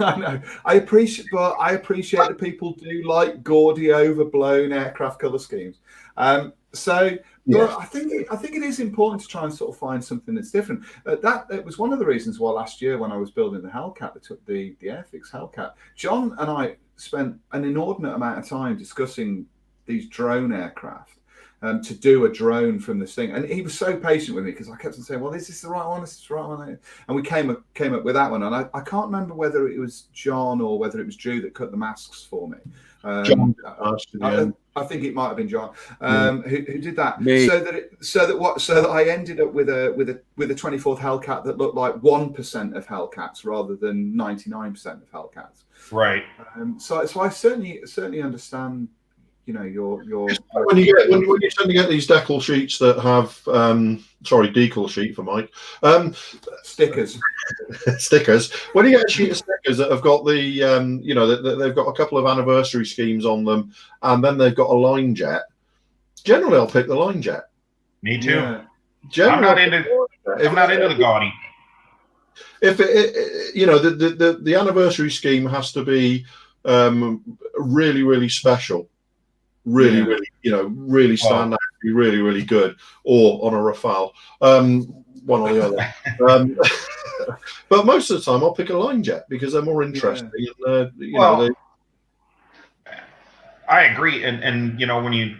I know I appreciate that people do like gaudy, overblown aircraft colour schemes. But I think it is important to try and sort of find something that's different. It was one of the reasons why last year when I was building the Hellcat, the Airfix Hellcat, John and I spent an inordinate amount of time discussing these drone aircraft, to do a drone from this thing. And he was so patient with me because I kept on saying, well, is this the right one? Is this the right one? And we came up with that one. And I can't remember whether it was John or whether it was Drew that cut the masks for me. John, I think it might have been John who did that. Me. So that I ended up with a 24th Hellcat that looked like 1% of Hellcats rather than 99% of Hellcats. Right. So I certainly understand. You know, your when you tend to get these decal sheets that have decal sheet for Mike stickers. When you get a sheet of stickers that have got the they've got a couple of anniversary schemes on them, and then they've got a line jet. Generally, I'll pick the line jet. Me too. Yeah. I'm not into the gaudy. If the anniversary scheme has to be really, really special. Really stand out, be really, really good, or on a Rafale, one or the other. But most of the time, I'll pick a line jet because they're more interesting. And, I agree, and you know, when you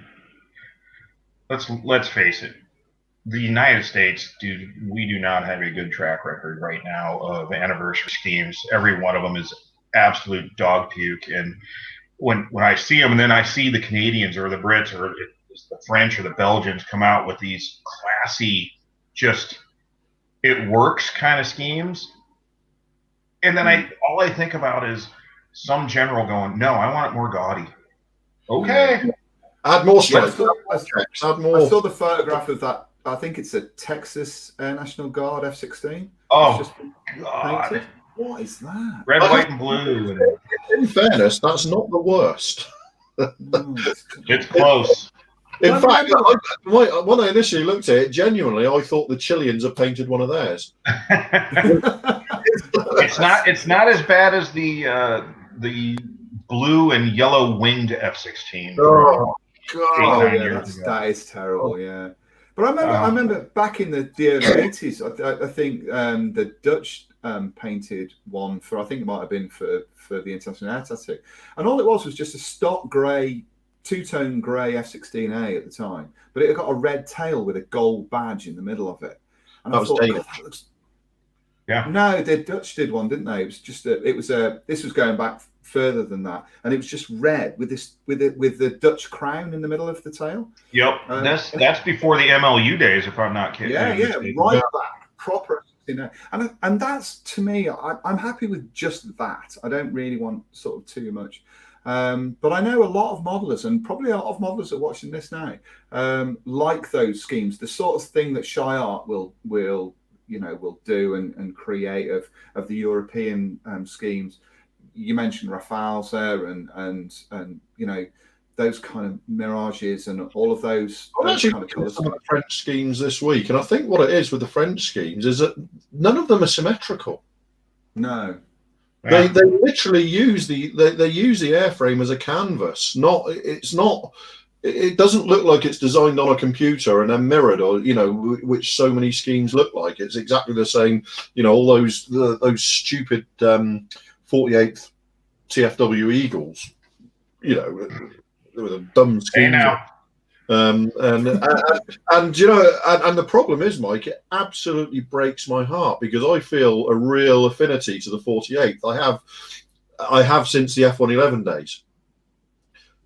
let's face it, the United States, we do not have a good track record right now of anniversary schemes. Every one of them is absolute dog puke, and when I see them, and then I see the Canadians or the Brits or the French or the Belgians come out with these classy, just it works kind of schemes, and then all I think about is some general going, no, I want it more gaudy. Okay, add more stripes. I saw the photograph of that. I think it's a Texas Air National Guard F-16. Oh God. Painted. What is that? Red, white, and blue. In fairness, that's not the worst. It's close. In fact, when I initially looked at it, genuinely, I thought the Chileans had painted one of theirs. It's not as bad as the blue and yellow winged F-16. Oh God, that is terrible. Yeah. But I remember back in the early 80s, I think the Dutch painted one for, I think it might have been for the International Air Tattoo. And all it was just a stock grey two-tone grey F-16A at the time, but it got a red tail with a gold badge in the middle of it. And That I was thought, Danish. God, that looks... Yeah. No, the Dutch did one, didn't they? It was just this was going back further than that, and it was just red with the Dutch crown in the middle of the tail. Yep. That's before the MLU days, if I'm not kidding. Yeah, right back, proper. And that's, to me, I'm happy with just that. I don't really want sort of too much. But I know a lot of modelers, and probably a lot of modelers are watching this now, like those schemes, the sort of thing that Shy Art will do and create of the European schemes. You mentioned Rafales there, and those kind of mirages and all of those kind of colours. Some of the French schemes this week, and I think what it is with the French schemes is that none of them are symmetrical. No. They literally use the airframe as a canvas. It doesn't look like it's designed on a computer and then mirrored, or which so many schemes look like. It's exactly the same. All those stupid 48th TFW Eagles. With a dumb scheme. Hey now. And the problem is, Mike, it absolutely breaks my heart because I feel a real affinity to the 48th. I have since the F111 days.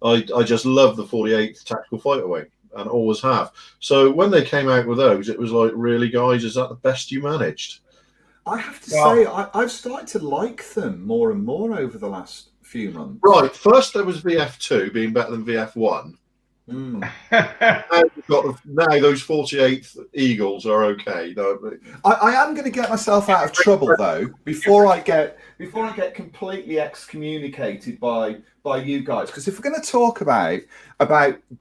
I just love the 48th Tactical Fighter Wing and always have. So when they came out with those, it was like, really, guys, is that the best you managed? I have to say, I've started to like them more and more over the last few months. Right. First, there was VF2 being better than VF1. Mm. Now those 48th Eagles are okay. No, I am going to get myself out of trouble though before I get completely excommunicated by you guys, because if we're going to talk about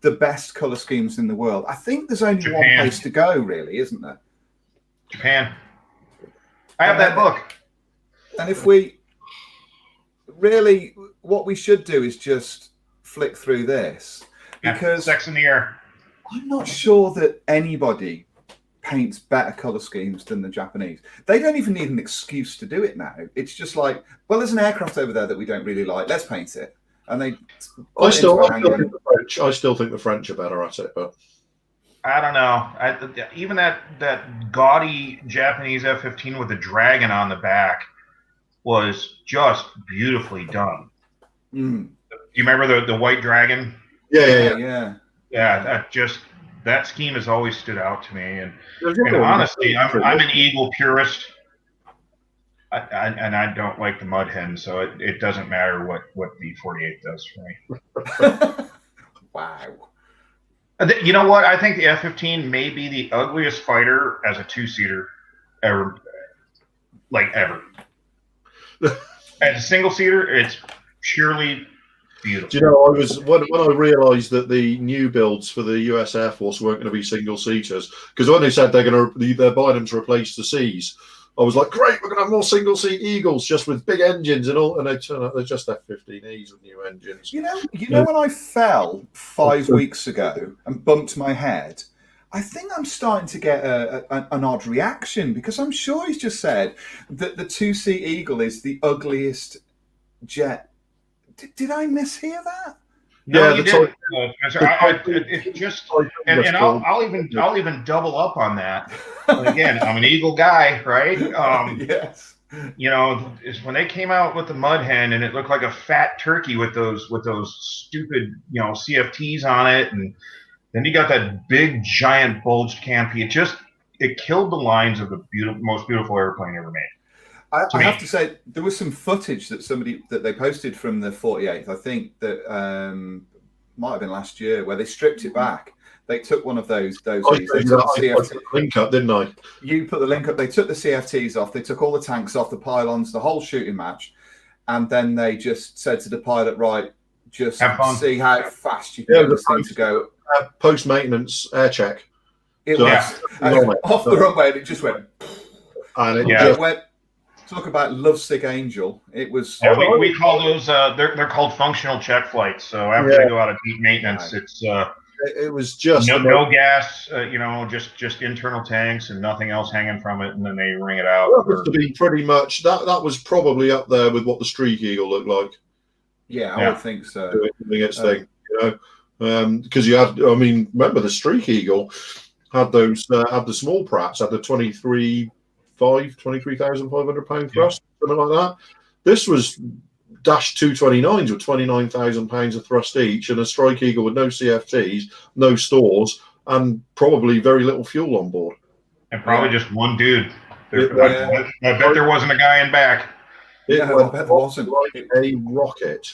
the best colour schemes in the world, I think there's only one place to go, really, isn't there? Japan. I have that book. And if we really, what we should do is just flick through this. Because sex in the air. I'm not sure that anybody paints better color schemes than the Japanese. They don't even need an excuse to do it now. It's just like, well, there's an aircraft over there that we don't really like. Let's paint it. And they. I still think the French are better at it, but I don't know. Even that gaudy Japanese F-15 with the dragon on the back was just beautifully done. Mm. You remember the white dragon? Yeah. That scheme has always stood out to me, and honestly, I'm an Eagle purist, and I don't like the mud hen, so it doesn't matter what the 48 does for me. Wow. You know what? I think the F-15 may be the ugliest fighter as a two-seater ever. As a single-seater, it's purely beautiful. Do you know, when I realised that the new builds for the US Air Force weren't going to be single seaters, because when they said they're buying them to replace the Cs, I was like, great, we're going to have more single seat Eagles just with big engines and all, and they turn out they're just F-15Es with new engines. You know when I fell 5 weeks ago and bumped my head, I think I'm starting to get an odd reaction, because I'm sure he's just said that the 2-seat Eagle is the ugliest jet. Did I mishear that? No, you did. I'll even double up on that. And again, I'm an Eagle guy, right? Yes. It's when they came out with the mud hen and it looked like a fat turkey with those stupid CFTs on it, and then you got that big giant bulged canopy. It killed the lines of the most beautiful airplane ever made. I have to say, there was some footage that they posted from the 48th. I think that might have been last year, where they stripped it back. They took one of those. They took the CFT link up, didn't I? You put the link up. They took the CFTs off. They took all the tanks off, the pylons, the whole shooting match, and then they just said to the pilot, "Right, just see how fast you can get this thing to go." Post maintenance air check. It was off the runway, and it just went. And it went. Talk about lovesick angel. It was. Yeah, we call those. They're called functional check flights. So after they go out of deep maintenance, it's. It was just no gas. Just internal tanks and nothing else hanging from it, and then they ring it out. That was to be pretty much that was probably up there with what the Streak Eagle looked like. Yeah, I would think so. Doing its thing, because you had, I mean, remember the Streak Eagle had those, had the small Pratts, had the 23,500 pound thrust, something like that. This was Dash 229s with 29,000 pounds of thrust each, and a Strike Eagle with no CFTs, no stores, and probably very little fuel on board. And probably just one dude. I bet there wasn't a guy in back. I bet there wasn't. Like a rocket.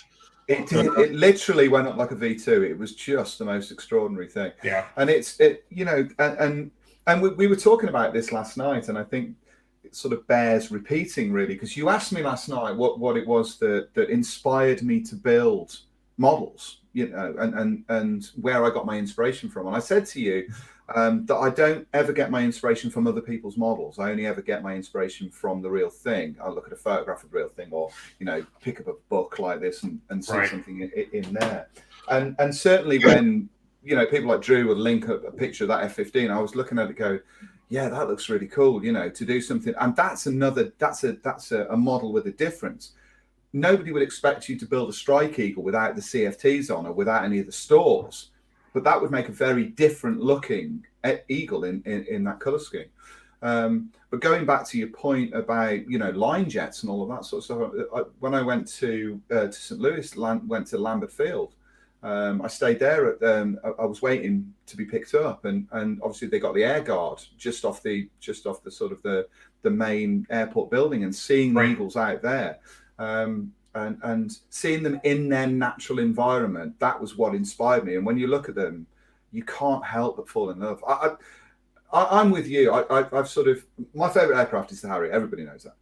It did. It literally went up like a V2. It was just the most extraordinary thing. Yeah. And and we were talking about this last night, and I think it sort of bears repeating, really, because you asked me last night what it was that inspired me to build models, and where I got my inspiration from. And I said to you that I don't ever get my inspiration from other people's models. I only ever get my inspiration from the real thing. I look at a photograph of the real thing, or pick up a book like this and see something in there. And certainly when people like Drew would link up a picture of that F-15, I was looking at it, go, yeah, that looks really cool. To do something, and that's a model with a difference. Nobody would expect you to build a Strike Eagle without the CFTs on, or without any of the stores. But that would make a very different looking Eagle in that color scheme. But going back to your point about line jets and all of that sort of stuff, when I went to St. Louis, went to Lambert Field, I stayed there. I was waiting to be picked up, and obviously they got the air guard just off the sort of the main airport building, and seeing the Eagles out there. And seeing them in their natural environment, that was what inspired me. And when you look at them, you can't help but fall in love. I'm with you. I've sort of, my favorite aircraft is the Harrier. Everybody knows that.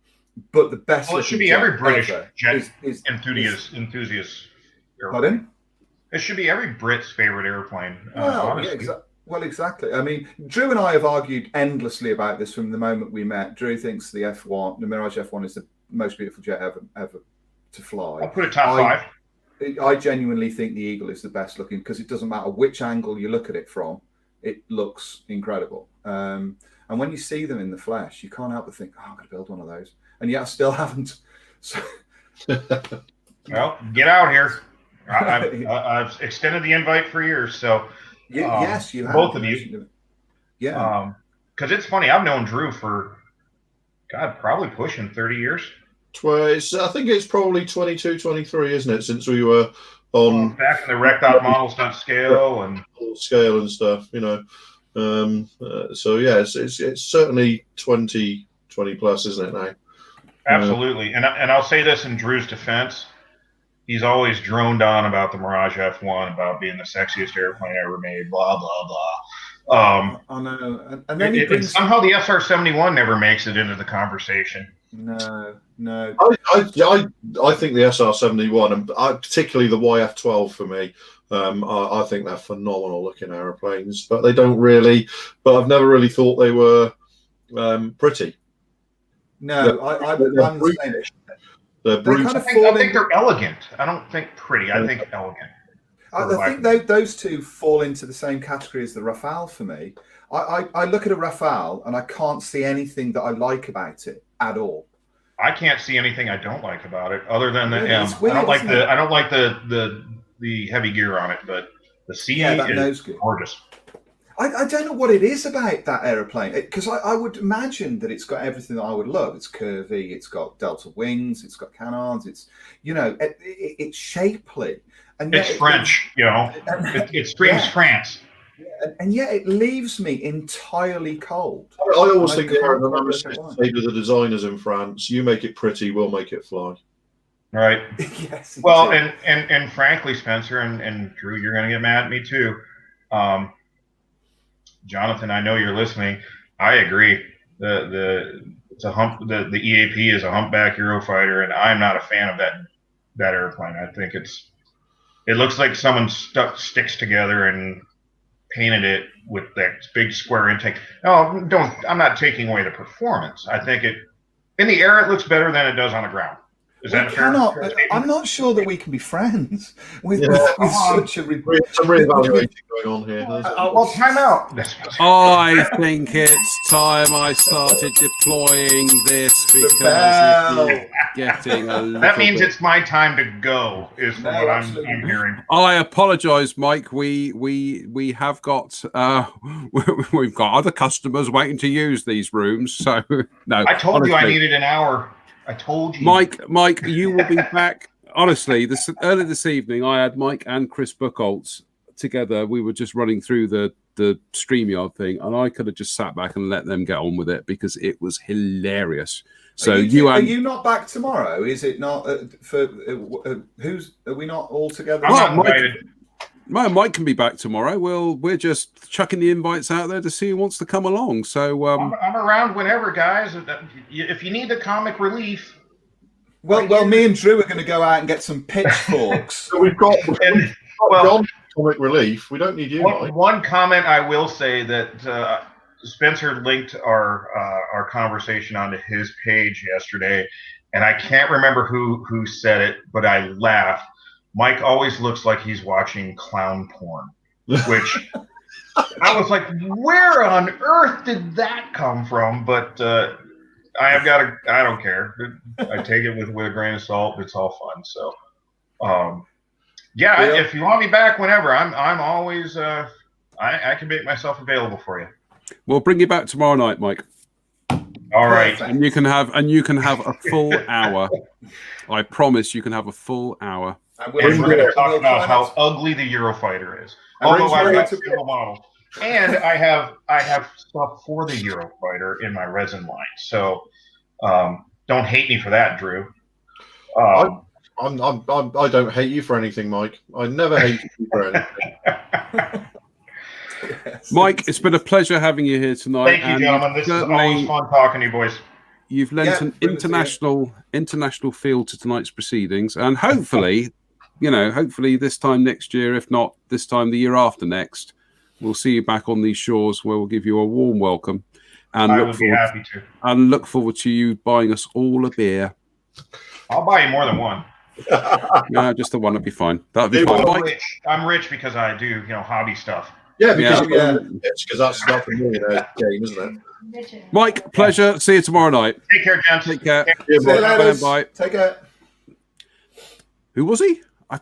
But the best. Well, it should be every British jet enthusiast. Pardon? It should be every Brit's favorite airplane. Well, exactly. I mean, Drew and I have argued endlessly about this from the moment we met. Drew thinks the Mirage F1 is the most beautiful jet ever to fly. I'll put it top five. I genuinely think the Eagle is the best looking, because it doesn't matter which angle you look at it from, it looks incredible. And when you see them in the flesh, you can't help but think, oh, I'm going to build one of those. And yet I still haven't. So... Well, get out here. I've extended the invite for years, so yes, you have. Both of you. Yeah. Because it's funny, I've known Drew for, God, probably pushing 30 years. I think it's probably 22, 23, isn't it? Since we were on back in the wrecked out models.scale and scale and stuff, so yeah, it's certainly 20 plus, isn't it now? Absolutely. And I'll say this in Drew's defense. He's always droned on about the Mirage F1, about being the sexiest airplane ever made, blah, blah, blah. I know. And then somehow the SR-71 never makes it into the conversation. No. I think the SR-71, and particularly the YF-12 for me, I think they're phenomenal looking aeroplanes, but they don't really, but I've never really thought they were pretty. No, I'm the same. They're I think they're elegant. I don't think pretty. I think elegant. I think those two fall into the same category as the Rafale for me. I look at a Rafale and I can't see anything that I like about it at all. I can't see anything I don't like about it, other than the M. Weird, I don't like the heavy gear on it, but the C is gorgeous. I don't know what it is about that aeroplane, because I would imagine that it's got everything that I would love. It's curvy, it's got delta wings, it's got canards, it's it's shapely, and it's French, it screams France, and yet it leaves me entirely cold. I always think they're the the designers in France. You make it pretty, we'll make it fly. Right. Yes. Well, and frankly, Spencer and Drew, you're going to get mad at me too. Jonathan, I know you're listening. I agree. The EAP is a humpback Eurofighter, and I'm not a fan of that airplane. I think it looks like someone stuck sticks together and painted it with that big square intake. No, I'm not taking away the performance. I think in the air it looks better than it does on the ground. Is We that a cannot. fair statement? I'm not sure that we can be friends with such a. Some reevaluating going on here. Well, time out. I think it's time I started deploying this because bell. it is getting a little That means bit... it's my time to go, is from what I'm hearing. I apologise, Mike. We have got we've got other customers waiting to use these rooms. So no, I told you I honestly. needed an hour. I told you. Mike, you will be back. Honestly, earlier this evening, I had Mike and Chris Buchholz together. We were just running through the StreamYard thing, and I could have just sat back and let them get on with it because it was hilarious. So are you not back tomorrow? Is it not for who's? Are we not all together? I'm not invited. Mike can be back tomorrow. We're just chucking the invites out there to see who wants to come along. So I'm around whenever, guys. If you need the comic relief. Well, me and Drew are going to go out and get some pitchforks. So we've got John comic relief. We don't need you. One comment I will say that Spencer linked our conversation onto his page yesterday, and I can't remember who said it, but I laughed. Mike always looks like he's watching clown porn, which I was like, where on earth did that come from? But I don't care. I take it with a grain of salt. It's all fun. So, if you want me back whenever, I'm always, I can make myself available for you. we'll bring you back tomorrow night, Mike. All right. And you can have a full hour. I promise you can have a full hour. And we're going to talk about how ugly the Eurofighter is. Although I've got single model, and I have stuff for the Eurofighter in my resin line. So don't hate me for that, Drew. I don't hate you for anything, Mike. I never hate you for anything. Yes. Mike, it's been a pleasure having you here tonight. Thank you, gentlemen. This is always fun talking to you, boys. You've lent an international feel to tonight's proceedings, and hopefully, hopefully this time next year, if not this time the year after next, we'll see you back on these shores where we'll give you a warm welcome. And I would be happy to. And look forward to you buying us all a beer. I'll buy you more than one. No, just the one would be fine. That'd be fine. I'm rich because I do, hobby stuff. Yeah, because that's not the millionaire game, isn't it? Mike, pleasure. See you tomorrow night. Take care, gents. Take care. See you later. Bye. Take care. Who was he? I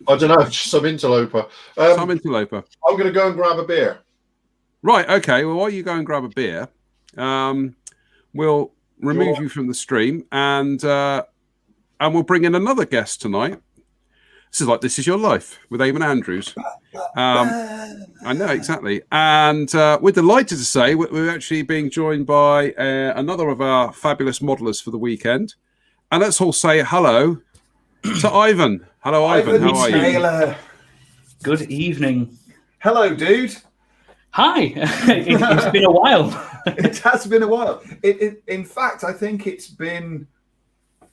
don't know. Some interloper. Some interloper. I'm going to go and grab a beer. Right. Okay. Well, while you go and grab a beer, we'll remove you from the stream and we'll bring in another guest tonight. This is like This Is Your Life with Eamon Andrews. I know, exactly. And we're delighted to say we're actually being joined by another of our fabulous modelers for the weekend. And let's all say hello to Ivan. Hello, Ivan. How are you? Good evening. Hello, dude. Hi. It's been a while. It has been a while. In fact, I think it's been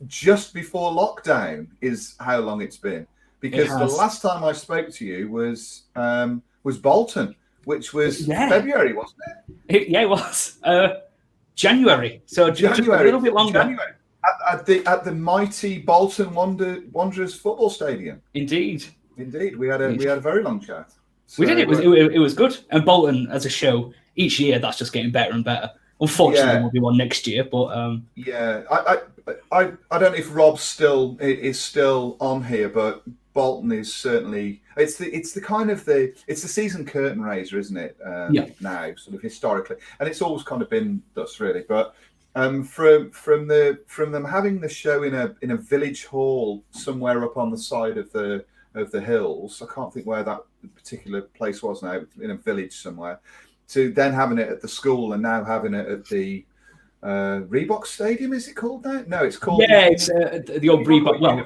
just before lockdown is how long it's been. Because the last time I spoke to you was Bolton, which was February, wasn't it? It was January. So January, a little bit longer. January. At the mighty Bolton Wanderers football stadium. Indeed, we had a very long chat. So, we did. It was good. And Bolton as a show each year, that's just getting better and better. Unfortunately, there'll be one next year, but I don't know if Rob is still on here, but Bolton is certainly it's the season curtain raiser, isn't it? Now, sort of historically, and it's always kind of been thus really. But from them having the show in a village hall somewhere up on the side of the hills, I can't think where that particular place was now, in a village somewhere, to then having it at the school and now having it at the Reebok Stadium. Is it called that? No, it's called it's the old Reebok. Well,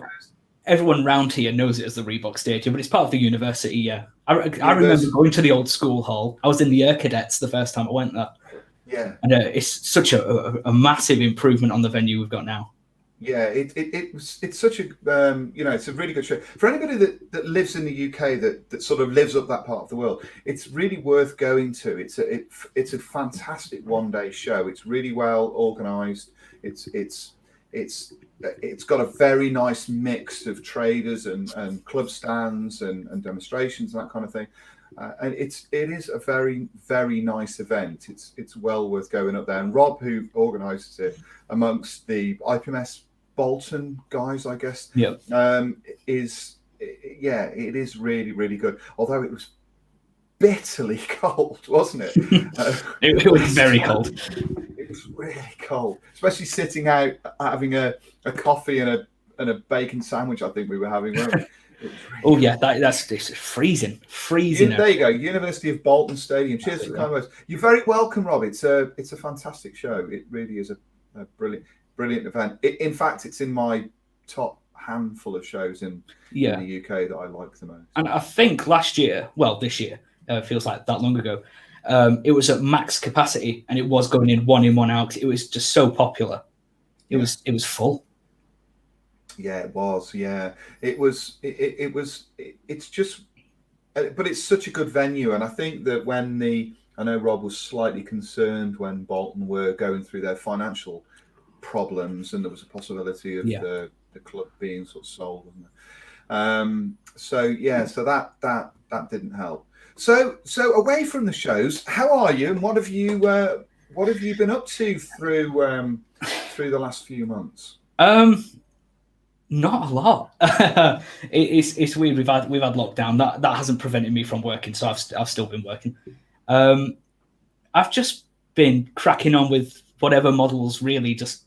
everyone round here knows it as the Reebok Stadium, but it's part of the university. Yeah, I remember going to the old school hall. I was in the Air Cadets the first time I went there. Yeah, and it's such a massive improvement on the venue we've got now. Yeah, it's such a it's a really good show for anybody that lives in the UK that sort of lives up that part of the world. It's really worth going to. It's a fantastic one-day show. It's really well organised. It's it's got a very nice mix of traders and club stands and demonstrations and that kind of thing. And it is a very, very nice event. It's well worth going up there. And Rob, who organises it amongst the IPMS Bolton guys, I guess, it is really, really good. Although it was bitterly cold, wasn't it? It was very cold. It was really cold, especially sitting out having a coffee and a bacon sandwich. I think we were having. Weren't we? Oh yeah, that's freezing. There you go, University of Bolton Stadium. Cheers for the kind words. You're very welcome, Rob. It's a fantastic show. It really is a brilliant event. In fact, it's in my top handful of shows in the UK that I like the most. And I think this year, feels like that long ago, it was at max capacity, and it was going in, one out. It was just so popular. It was full. Yeah, it was. Yeah, it was. It's just, but it's such a good venue, and I think that I know Rob was slightly concerned when Bolton were going through their financial problems, and there was a possibility of the club being sort of sold. So that didn't help. So away from the shows, how are you, and what have you been up to through the last few months? Not a lot. It's weird. We've had lockdown. That hasn't prevented me from working, so I've still been working. I've just been cracking on with whatever models really just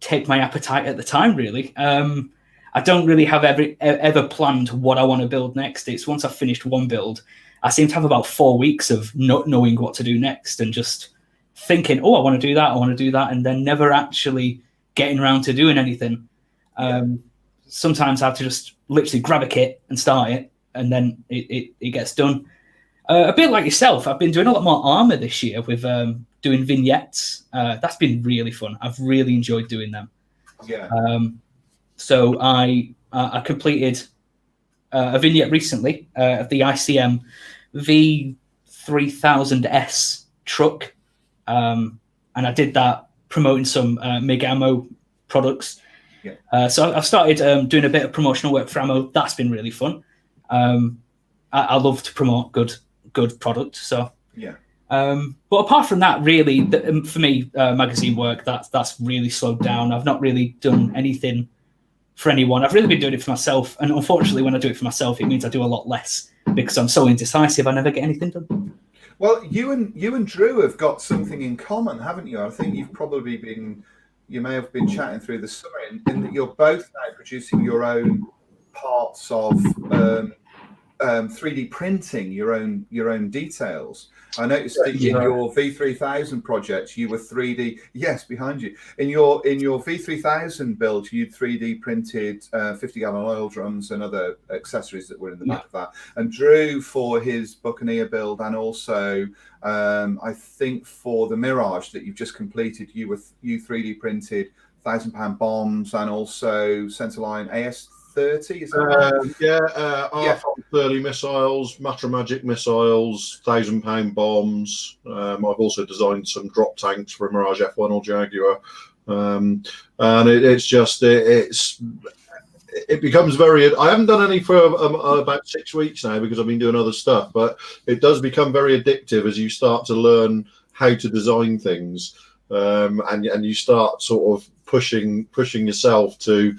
take my appetite at the time. Really, I don't really have ever planned what I want to build next. It's once I've finished one build, I seem to have about 4 weeks of not knowing what to do next and just thinking, oh, I want to do that, and then never actually getting around to doing anything. Sometimes I have to just literally grab a kit and start it, and then it gets done. A bit like yourself, I've been doing a lot more armor this year with doing vignettes. That's been really fun. I've really enjoyed doing them. Yeah. So I completed a vignette recently of the ICM V3000S truck, and I did that promoting some MIG ammo products. Yeah. So I've started doing a bit of promotional work for ammo. That's been really fun. I love to promote good product. So yeah. But apart from that, really, for me, magazine work that's really slowed down. I've not really done anything for anyone. I've really been doing it for myself, and unfortunately, when I do it for myself, it means I do a lot less because I'm so indecisive. I never get anything done. Well, you and Drew have got something in common, haven't you? I think you may have been chatting through the summer in that you're both now producing your own parts of 3D printing your own details. I noticed that in your V3000 project you were 3D. Yes, behind you. In your V3000 build, you'd 3D printed 50-gallon oil drums and other accessories that were in the back of that. And Drew, for his Buccaneer build, and also I think for the Mirage that you've just completed, you 3D printed 1,000-pound bombs and also Centerline AS30. Is that right? RF-30 missiles, Matramagic missiles, 1,000-pound bombs. I've also designed some drop tanks for a Mirage F1 or Jaguar, and it becomes very. I haven't done any for about 6 weeks now because I've been doing other stuff, but it does become very addictive as you start to learn how to design things, and you start sort of pushing yourself to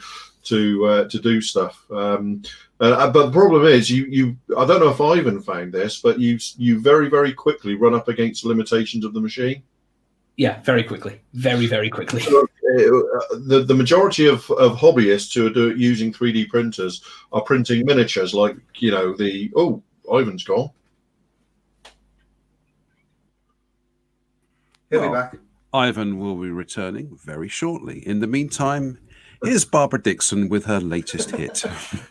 do stuff. But the problem is you I don't know if Ivan found this, but you very, very quickly run up against the limitations of the machine. Yeah, very quickly, very, very quickly. So, the majority of hobbyists who are using 3D printers are printing miniatures, like Ivan's gone. He'll be back. Ivan will be returning very shortly. In the meantime, here's Barbara Dixon with her latest hit.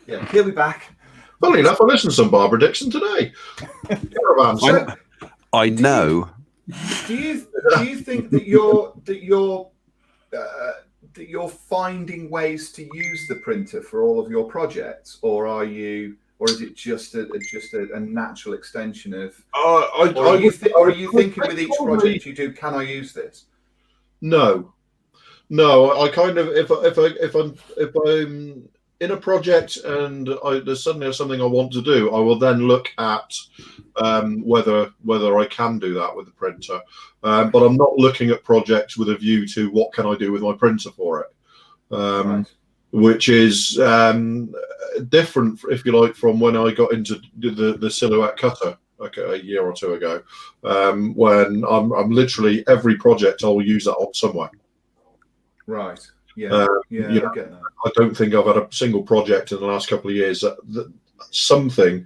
Yeah, he'll be back. Funny enough, I listened to some Barbara Dixon today. I know. Do you think that you're finding ways to use the printer for all of your projects, or is it just a natural extension of? Are you thinking with each project you do? Can I use this? No, No, I kind of if I'm in a project and there's suddenly something I want to do, I will then look at whether I can do that with the printer. But I'm not looking at projects with a view to what can I do with my printer for it, Right. which is different, if you like, from when I got into the silhouette cutter like a year or two ago, when I'm literally every project I will use that on somewhere. Right. Yeah. You know, I get that. I don't think I've had a single project in the last couple of years that something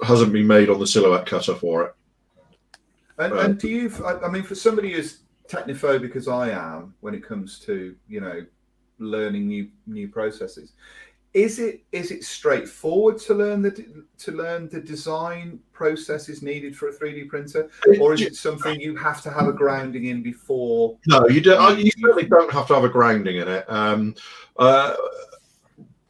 hasn't been made on the silhouette cutter for it. And do you? I mean, for somebody as technophobic as I am, when it comes to learning new processes, is it straightforward to learn the design processes needed for a 3D printer, or is it something you have to have a grounding in before? No, you don't. You certainly don't have to have a grounding in it.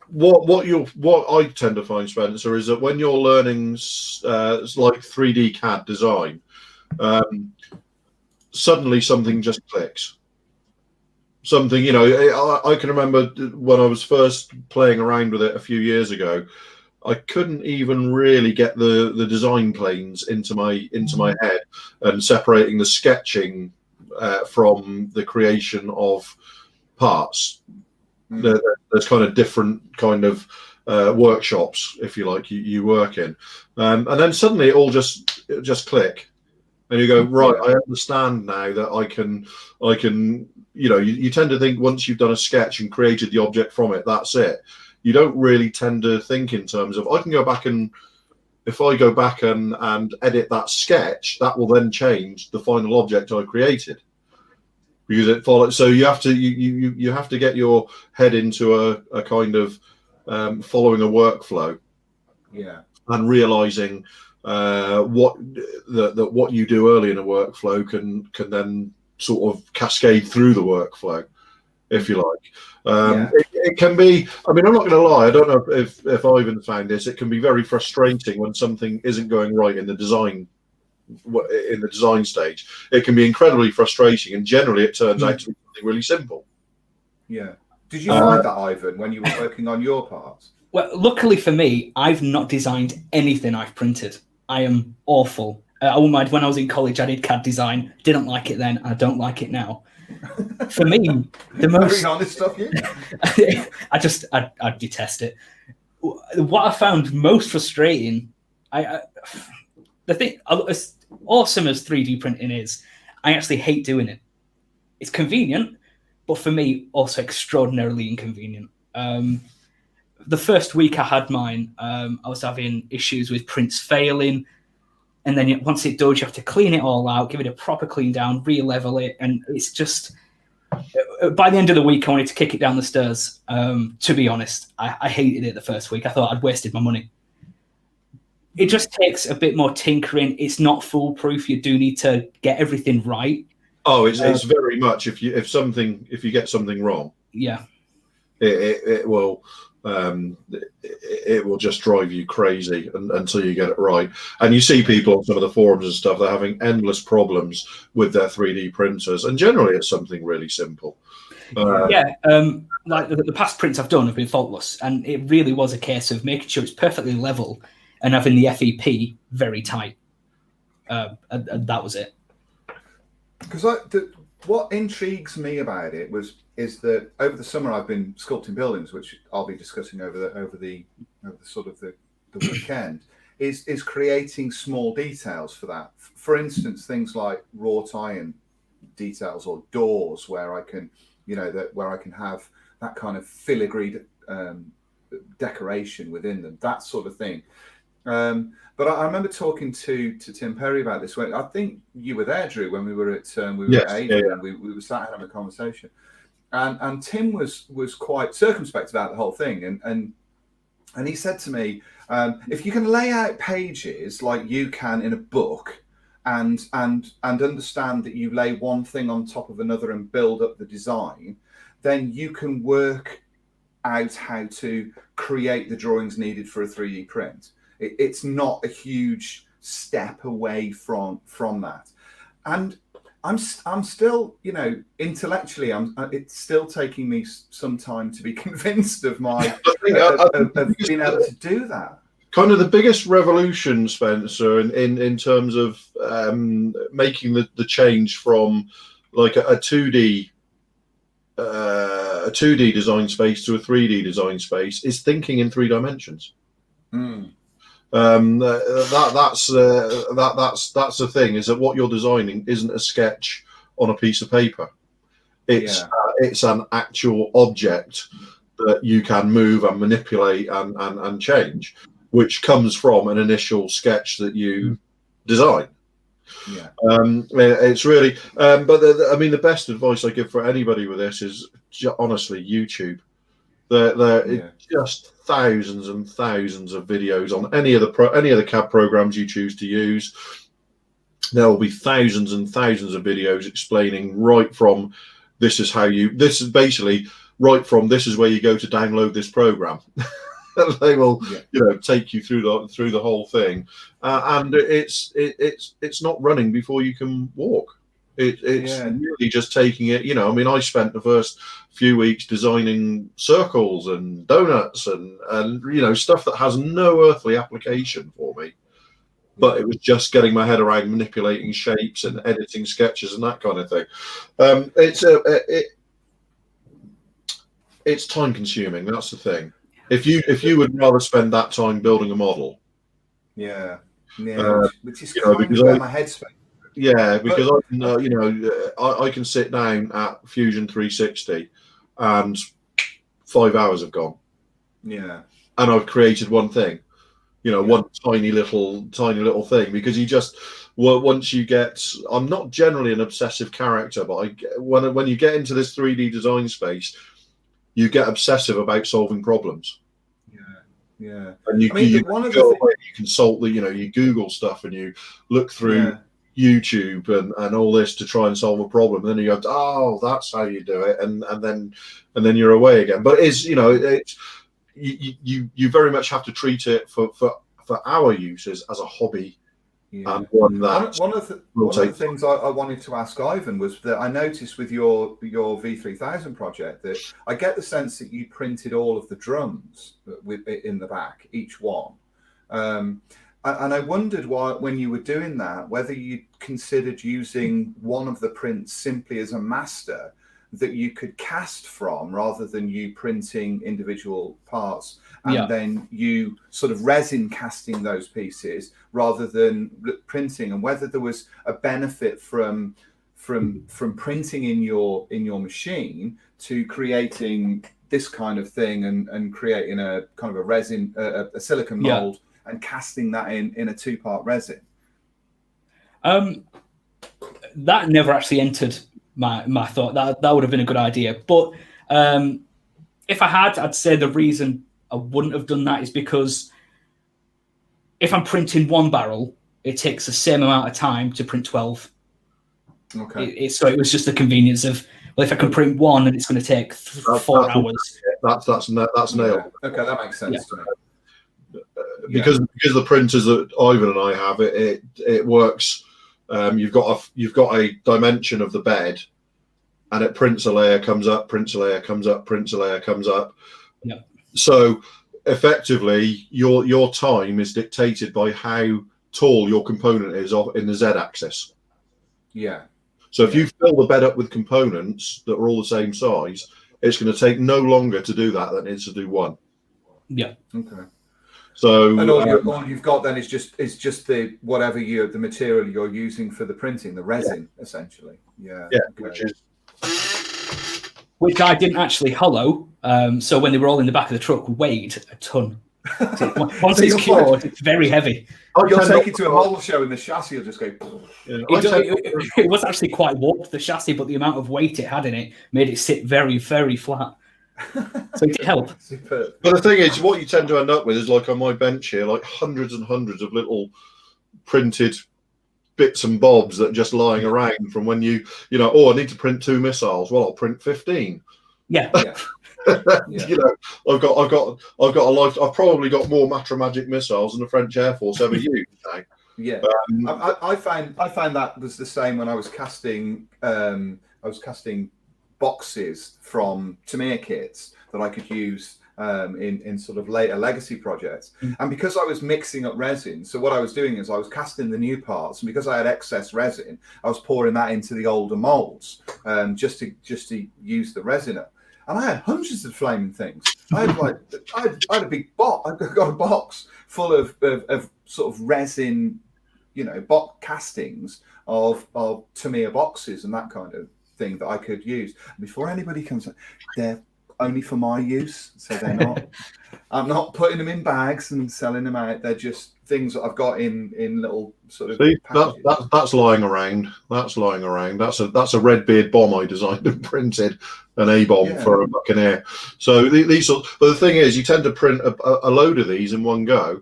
What I tend to find, Spencer, is that when you're learning like 3D CAD design, suddenly something just clicks. Something, I can remember when I was first playing around with it a few years ago, I couldn't even really get the design planes into my head, and separating the sketching from the creation of parts. There's kind of different kind of workshops, if you like, you work in, and then suddenly it all just click, and you go, right, I understand now that I can. You tend to think once you've done a sketch and created the object from it, that's it. You don't really tend to think in terms of, I can go back and, if I go back and edit that sketch, that will then change the final object I created, because it follows. So you have to get your head into a kind of following a workflow, and realizing what you do early in a workflow can then sort of cascade through the workflow, if you like. It can be, I mean, I'm not going to lie, I don't know if Ivan found this, it can be very frustrating when something isn't going right in the design stage. It can be incredibly frustrating, and generally it turns out to be something really simple. Yeah. Did you find that, Ivan, when you were working on your parts? Well, luckily for me, I've not designed anything I've printed. I am awful. I won't mind, when I was in college, I did CAD design. Didn't like it then. I don't like it now. For me, the most... Very honest stuff, you. I detest it. What I found most frustrating, the thing, as awesome as 3D printing is, I actually hate doing it. It's convenient, but for me, also extraordinarily inconvenient. The first week I had mine, I was having issues with prints failing. And then once it does, you have to clean it all out, give it a proper clean down, re-level it. And it's just, by the end of the week, I wanted to kick it down the stairs. To be honest, I hated it the first week. I thought I'd wasted my money. It just takes a bit more tinkering. It's not foolproof. You do need to get everything right. Oh, it's very much, if you get something wrong, it will. It will just drive you crazy until you get it right. And you see people on some of the forums and stuff, they're having endless problems with their 3D printers, and generally it's something really simple. Like the past prints I've done have been faultless, and it really was a case of making sure it's perfectly level and having the FEP very tight. And that was it. Because what intrigues me about it is that over the summer I've been sculpting buildings, which I'll be discussing over the weekend, is creating small details for that. For instance, things like wrought iron details or doors, where I can, where I can have that kind of filigree decoration within them, that sort of thing. But I remember talking to Tim Perry about this. I think you were there, Drew, when we were at Avon, and we were sat having a conversation. And Tim was quite circumspect about the whole thing, and he said to me, if you can lay out pages like you can in a book, and understand that you lay one thing on top of another and build up the design, then you can work out how to create the drawings needed for a 3D print. It's not a huge step away from that. And I'm still, intellectually, it's still taking me some time to be convinced of my of being able to do that. Kind of the biggest revolution, Spencer, in terms of making the change from like a 2D design space to a 3D design space is thinking in 3 dimensions. That's the thing, is that what you're designing isn't a sketch on a piece of paper. It's an actual object that you can move and manipulate and change, which comes from an initial sketch that you design. It's really but the best advice I give for anybody with this is honestly YouTube. There just thousands and thousands of videos on any of the CAD programs you choose to use. There will be thousands and thousands of videos explaining right from this is where you go to download this program. They will take you through the whole thing, and it's not running before you can walk. It's really just taking it. I spent the first few weeks designing circles and donuts and stuff that has no earthly application for me, but it was just getting my head around manipulating shapes and editing sketches and that kind of thing. It's time consuming. That's the thing. If you would rather spend that time building a model, which is kind of where my head's spent. Yeah, because I can sit down at Fusion 360 and 5 hours have gone. Yeah, and I've created one thing, one tiny little thing. Because once you get, I'm not generally an obsessive character, but when you get into this 3D design space, you get obsessive about solving problems. Yeah. And you consult you Google stuff and you look through YouTube and all this to try and solve a problem. And then you go, oh, that's how you do it, and then you're away again. But you very much have to treat it for our uses as a hobby. And one of the things I wanted to ask Ivan was that I noticed with your V3000 project that I get the sense that you printed all of the drums in the back, each one. And I wondered when you were doing that, whether you considered using one of the prints simply as a master that you could cast from, rather than you printing individual parts and then you sort of resin casting those pieces rather than printing, and whether there was a benefit from printing in your machine to creating this kind of thing and creating a kind of a resin, a silicon mold, and casting that in a 2-part resin. That never actually entered my thought. That would have been a good idea. But if I had, I'd say the reason I wouldn't have done that is because if I'm printing one barrel, it takes the same amount of time to print 12. Okay. So it was just the convenience of, well, if I can print one and it's going to take 4 hours. That's nailed. Okay, that makes sense to me. Because the printers that Ivan and I have, it works. You've got a dimension of the bed, and it prints a layer, comes up, prints a layer, comes up, prints a layer, comes up. Yeah. So effectively, your time is dictated by how tall your component is in the Z-axis. Yeah. So if you fill the bed up with components that are all the same size, it's going to take no longer to do that than it is to do one. Yeah. Okay. So and all you've got then is just the the material you're using for the printing, the resin, essentially. Yeah. Yeah. Okay. Which I didn't actually hollow. So when they were all in the back of the truck, weighed a ton. Once it's cured, it's very heavy. You'll take it to a model show and the chassis will just go. Yeah, it was actually quite warped, the chassis, but the amount of weight it had in it made it sit very, very flat. So it did help. Superb. But the thing is, what you tend to end up with is, like on my bench here, like hundreds and hundreds of little printed bits and bobs that are just lying around from when I need to print 2 missiles. Well, I'll print 15. Yeah. I've got a life. I've probably got more Matromagic missiles than the French Air Force ever used. Yeah, I find that was the same when I was casting. I was casting boxes from Tamiya kits that I could use in sort of later legacy projects. And because I was mixing up resin, so what I was doing is I was casting the new parts, and because I had excess resin, I was pouring that into the older molds just to use the resin up. And I had hundreds of flaming things. I had a big box. I got a box full of sort of resin, box castings of Tamiya boxes and that kind of thing that I could use. Before anybody comes, they're only for my use, so they're not. I'm not putting them in bags and selling them out. They're just things that I've got in little sort of. See, that's lying around. That's lying around. That's a Redbeard bomb I designed and printed, an A bomb for a Buccaneer. So these sort. But the thing is, you tend to print a load of these in one go,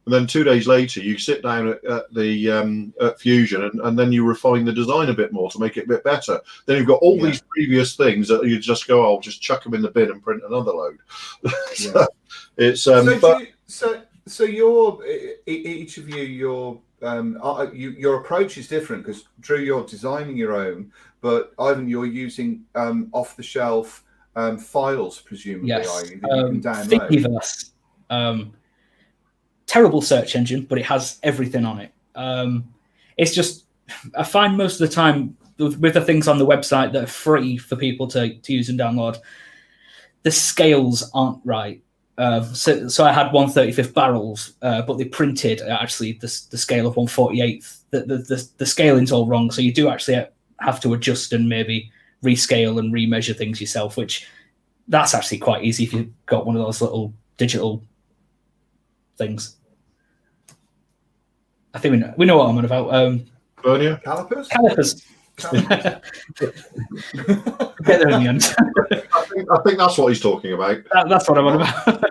and then 2 days later you sit down at the at Fusion and then you refine the design a bit more to make it a bit better. Then you've got all these previous things that you just go, I'll just chuck them in the bin and print another load. So it's so you're each of you your approach is different, because Drew, you're designing your own, but Ivan, you're using off the shelf files, presumably, yes. that you can download. Thingiverse. Terrible search engine, but it has everything on it. It's just, I find most of the time with the things on the website that are free for people to use and download, the scales aren't right. So I had 1/35 barrels, but they printed actually the scale of 1/48. The scaling's all wrong, so you do actually have to adjust and maybe rescale and remeasure things yourself, which that's actually quite easy if you've got one of those little digital things. I think we know what I'm on about. Bernia? Calipers. Get there in the end. I think that's what he's talking about. That's what I'm on about.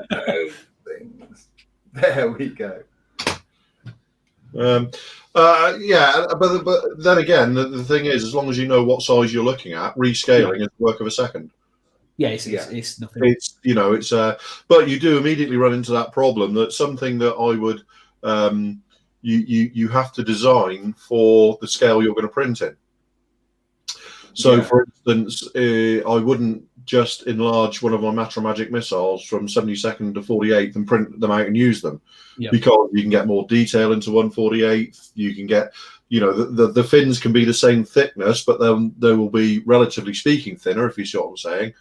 There we go. But then again, the thing is, as long as you know what size you're looking at, rescaling is the work of a second. Yeah, it's nothing. It's but you do immediately run into that problem that something that I would you have to design for the scale you're going to print in. So, for instance, I wouldn't just enlarge one of my Matra Magic missiles from 72nd to 48th and print them out and use them, because you can get more detail into 1/48th. You can get, the fins can be the same thickness, but then they will be, relatively speaking, thinner, if you see what I'm saying.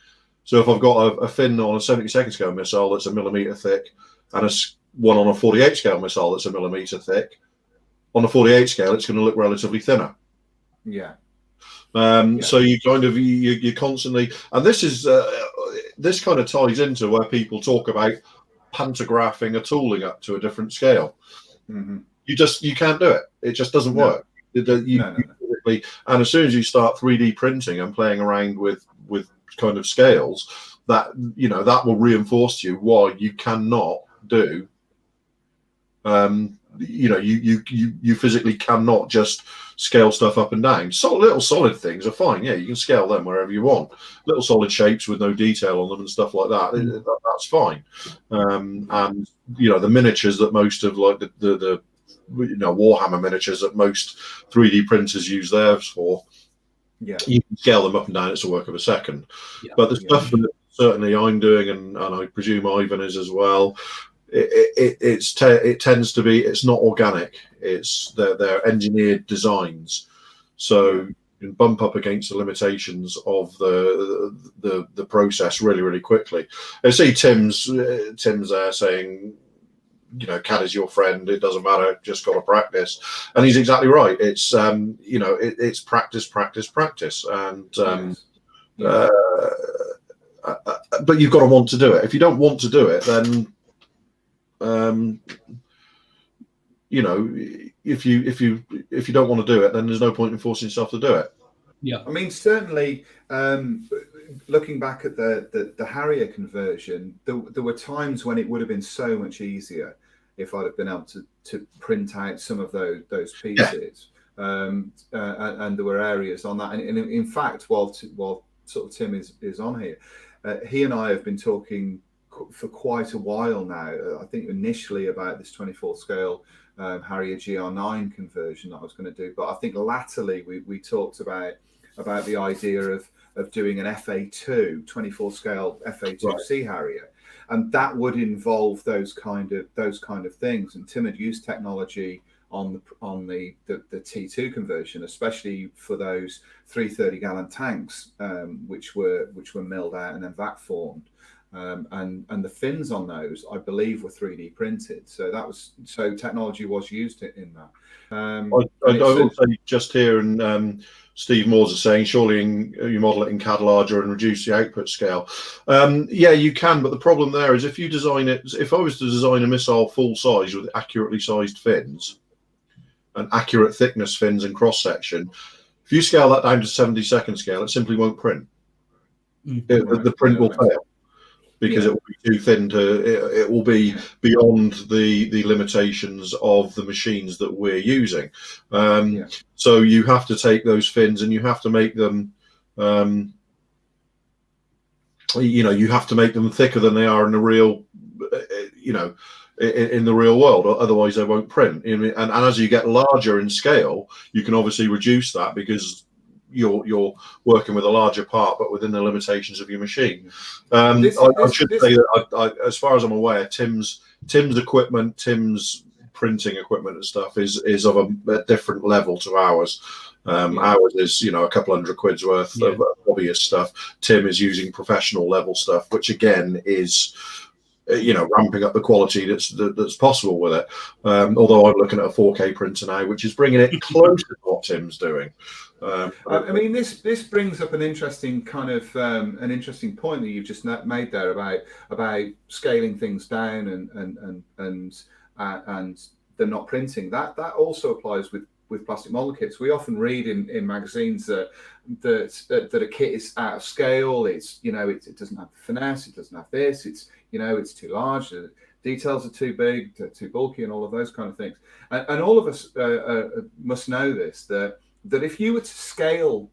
So if I've got a fin on a 72nd scale missile that's a millimetre thick and one on a 48 scale missile that's a millimetre thick, on a 48 scale, it's going to look relatively thinner. Yeah. So you kind of you constantly, and this is this kind of ties into where people talk about pantographing a tooling up to a different scale. Mm-hmm. You can't do it. It just doesn't work. And as soon as you start 3D printing and playing around with kind of scales, that that will reinforce to you why you cannot do. You physically cannot just scale stuff up and down. So little solid things are fine. Yeah, you can scale them wherever you want. Little solid shapes with no detail on them and stuff like that. That's fine. And the miniatures that most of like the Warhammer miniatures that most 3D printers use theirs for. Yeah, you can scale them up and down. It's a work of a second. But the stuff that certainly I'm doing, and I presume Ivan is as well. It tends to be, it's not organic. It's they're engineered designs, so you can bump up against the limitations of the process really quickly. I see Tim's there saying, CAD is your friend. It doesn't matter. Just got to practice, and he's exactly right. It's it's practice, and but you've got to want to do it. If you don't want to do it, then if you don't want to do it, then there's no point in forcing yourself to do it. Yeah, I mean, certainly, looking back at the Harrier conversion, there were times when it would have been so much easier if I'd have been able to print out some of those pieces. And there were areas on that, and in fact, while sort of Tim is on here, he and I have been talking for quite a while now. I think initially about this 24 scale Harrier GR9 conversion that I was going to do, but I think latterly we talked about the idea of doing an FA2 24 scale FA2 Sea Harrier, and that would involve those kind of things. And Tim had used technology on the T2 conversion, especially for those 330 gallon tanks, which were milled out and then vac formed. And the fins on those, I believe, were 3D printed. So technology was used in that. I will say just here, and Steve Moores is saying, surely you model it in CAD larger and reduce the output scale. Yeah, you can, but the problem there is if you design it, if I was to design a missile full size with accurately sized fins and accurate thickness fins and cross section, if you scale that down to 70-second scale, it simply won't print. The print will fail, because it will be too thin it will be beyond the limitations of the machines that we're using. So you have to take those fins and you have to make them, you have to make them thicker than they are in the real, in the real world, otherwise they won't print. And as you get larger in scale, you can obviously reduce that because you're working with a larger part, but within the limitations of your machine. I should say that as far as I'm aware, Tim's equipment, Tim's printing equipment and stuff is of a different level to ours. Ours is, a couple £100 worth of hobbyist stuff. Tim is using professional level stuff, which again is, ramping up the quality that's possible with it. Although I'm looking at a 4K printer now, which is bringing it close to what Tim's doing. I mean, this brings up an interesting kind of an interesting point that you've just made there about scaling things down and they're not printing. That also applies with plastic model kits. We often read in magazines that a kit is out of scale. It's it doesn't have finesse. It doesn't have this. It's too large. The details are too big, too bulky, and all of those kind of things. And all of us must know this, that if you were to scale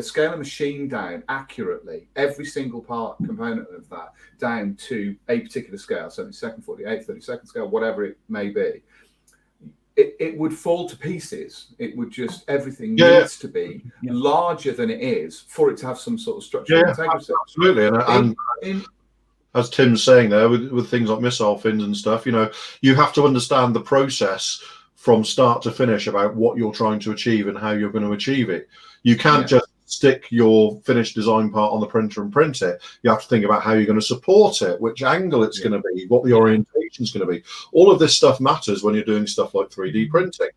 scale a machine down accurately, every single component of that down to a particular scale, 72nd, 48th, 32nd scale, whatever it may be, it would fall to pieces. It would just, everything needs to be larger than it is for it to have some sort of structural integrity. Absolutely. And as Tim's saying there, with things like missile fins and stuff, you have to understand the process from start to finish about what you're trying to achieve and how you're going to achieve it. You can't just stick your finished design part on the printer and print it. You have to think about how you're going to support it, which angle it's going to be, what the orientation is going to be. All of this stuff matters when you're doing stuff like 3D printing.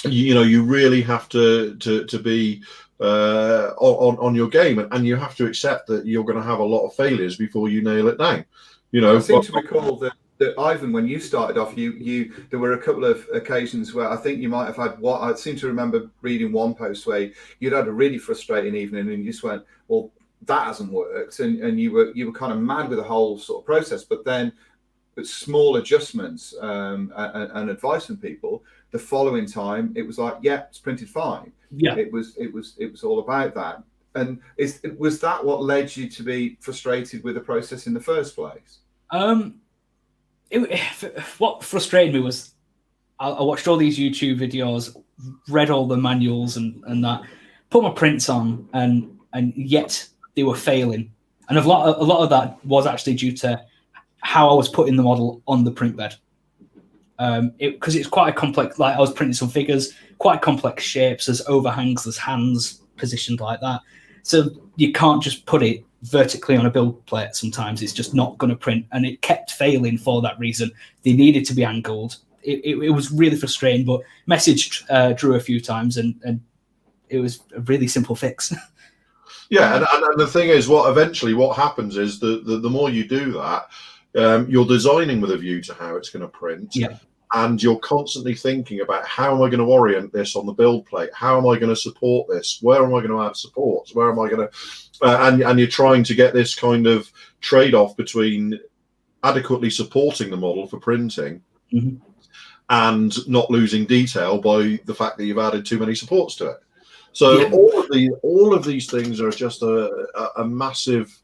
You really have to be on your game, and you have to accept that you're going to have a lot of failures before you nail it down. I seem to recall that Ivan, when you started off, there were a couple of occasions where I think you might have had what I seem to remember reading one post where you'd had a really frustrating evening and you just went, well, that hasn't worked, and you were kind of mad with the whole sort of process. But then with small adjustments and advice from people, the following time it was like, it's printed fine. It was all about that. And was that what led you to be frustrated with the process in the first place? What frustrated me was I watched all these YouTube videos, read all the manuals and that, put my prints on, and yet they were failing. And a lot of that was actually due to how I was putting the model on the print bed. Because it's quite a complex, like I was printing some figures, quite complex shapes. There's overhangs, there's hands positioned like that. So you can't just put it vertically on a build plate. Sometimes it's just not going to print, and it kept failing for that reason. They needed to be angled. It was really frustrating, but messaged Drew a few times, and it was a really simple fix. And the thing is, what happens is the more you do that, you're designing with a view to how it's going to print. And you're constantly thinking about, how am I going to orient this on the build plate? How am I going to support this? Where am I going to add supports? Where am I going to... and you're trying to get this kind of trade-off between adequately supporting the model for printing and not losing detail by the fact that you've added too many supports to it. So all of these things are just a massive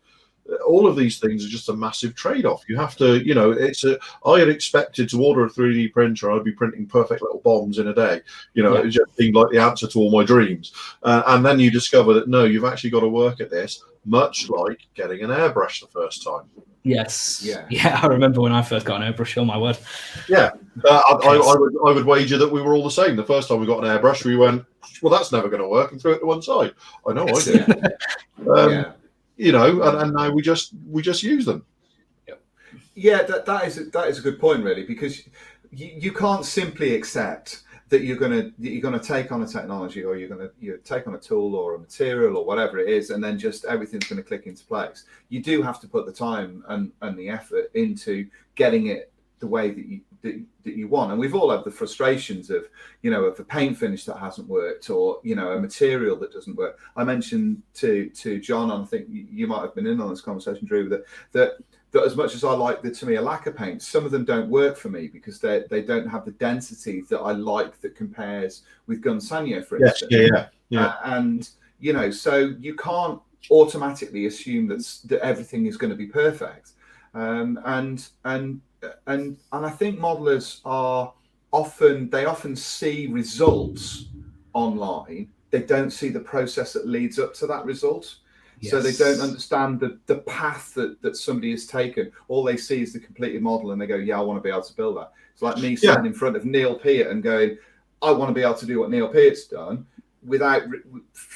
all of these things are just a massive trade-off. You have to, I had expected to order a 3D printer, I'd be printing perfect little bombs in a day. It just seemed like the answer to all my dreams. And then you discover that, no, you've actually got to work at this, much like getting an airbrush the first time. Yes. Yeah. I remember when I first got an airbrush. Oh my word. Yeah. I would wager that we were all the same. The first time we got an airbrush, we went, well, that's never going to work, and threw it to one side. I know I did. And now we just use them. Yeah, that is a good point, really, because you can't simply accept that you're gonna take on a technology, or you take on a tool or a material or whatever it is, and then just everything's going to click into place. You do have to put the time and the effort into getting it the way that you want. And we've all had the frustrations of of the paint finish that hasn't worked, or a material that doesn't work. I mentioned to John, and I think you might have been in on this conversation, Drew, that as much as I like the Tamiya lacquer paints, some of them don't work for me because they don't have the density that I like that compares with Gunsanyo, for instance. And so you can't automatically assume that everything is going to be perfect. And I think modelers often see results online. They don't see the process that leads up to that result. Yes. So they don't understand the path that somebody has taken. All they see is the completed model, and they go, yeah, I want to be able to build that. It's like me sitting in front of Neil Peart and going, I want to be able to do what Neil Peart's done, without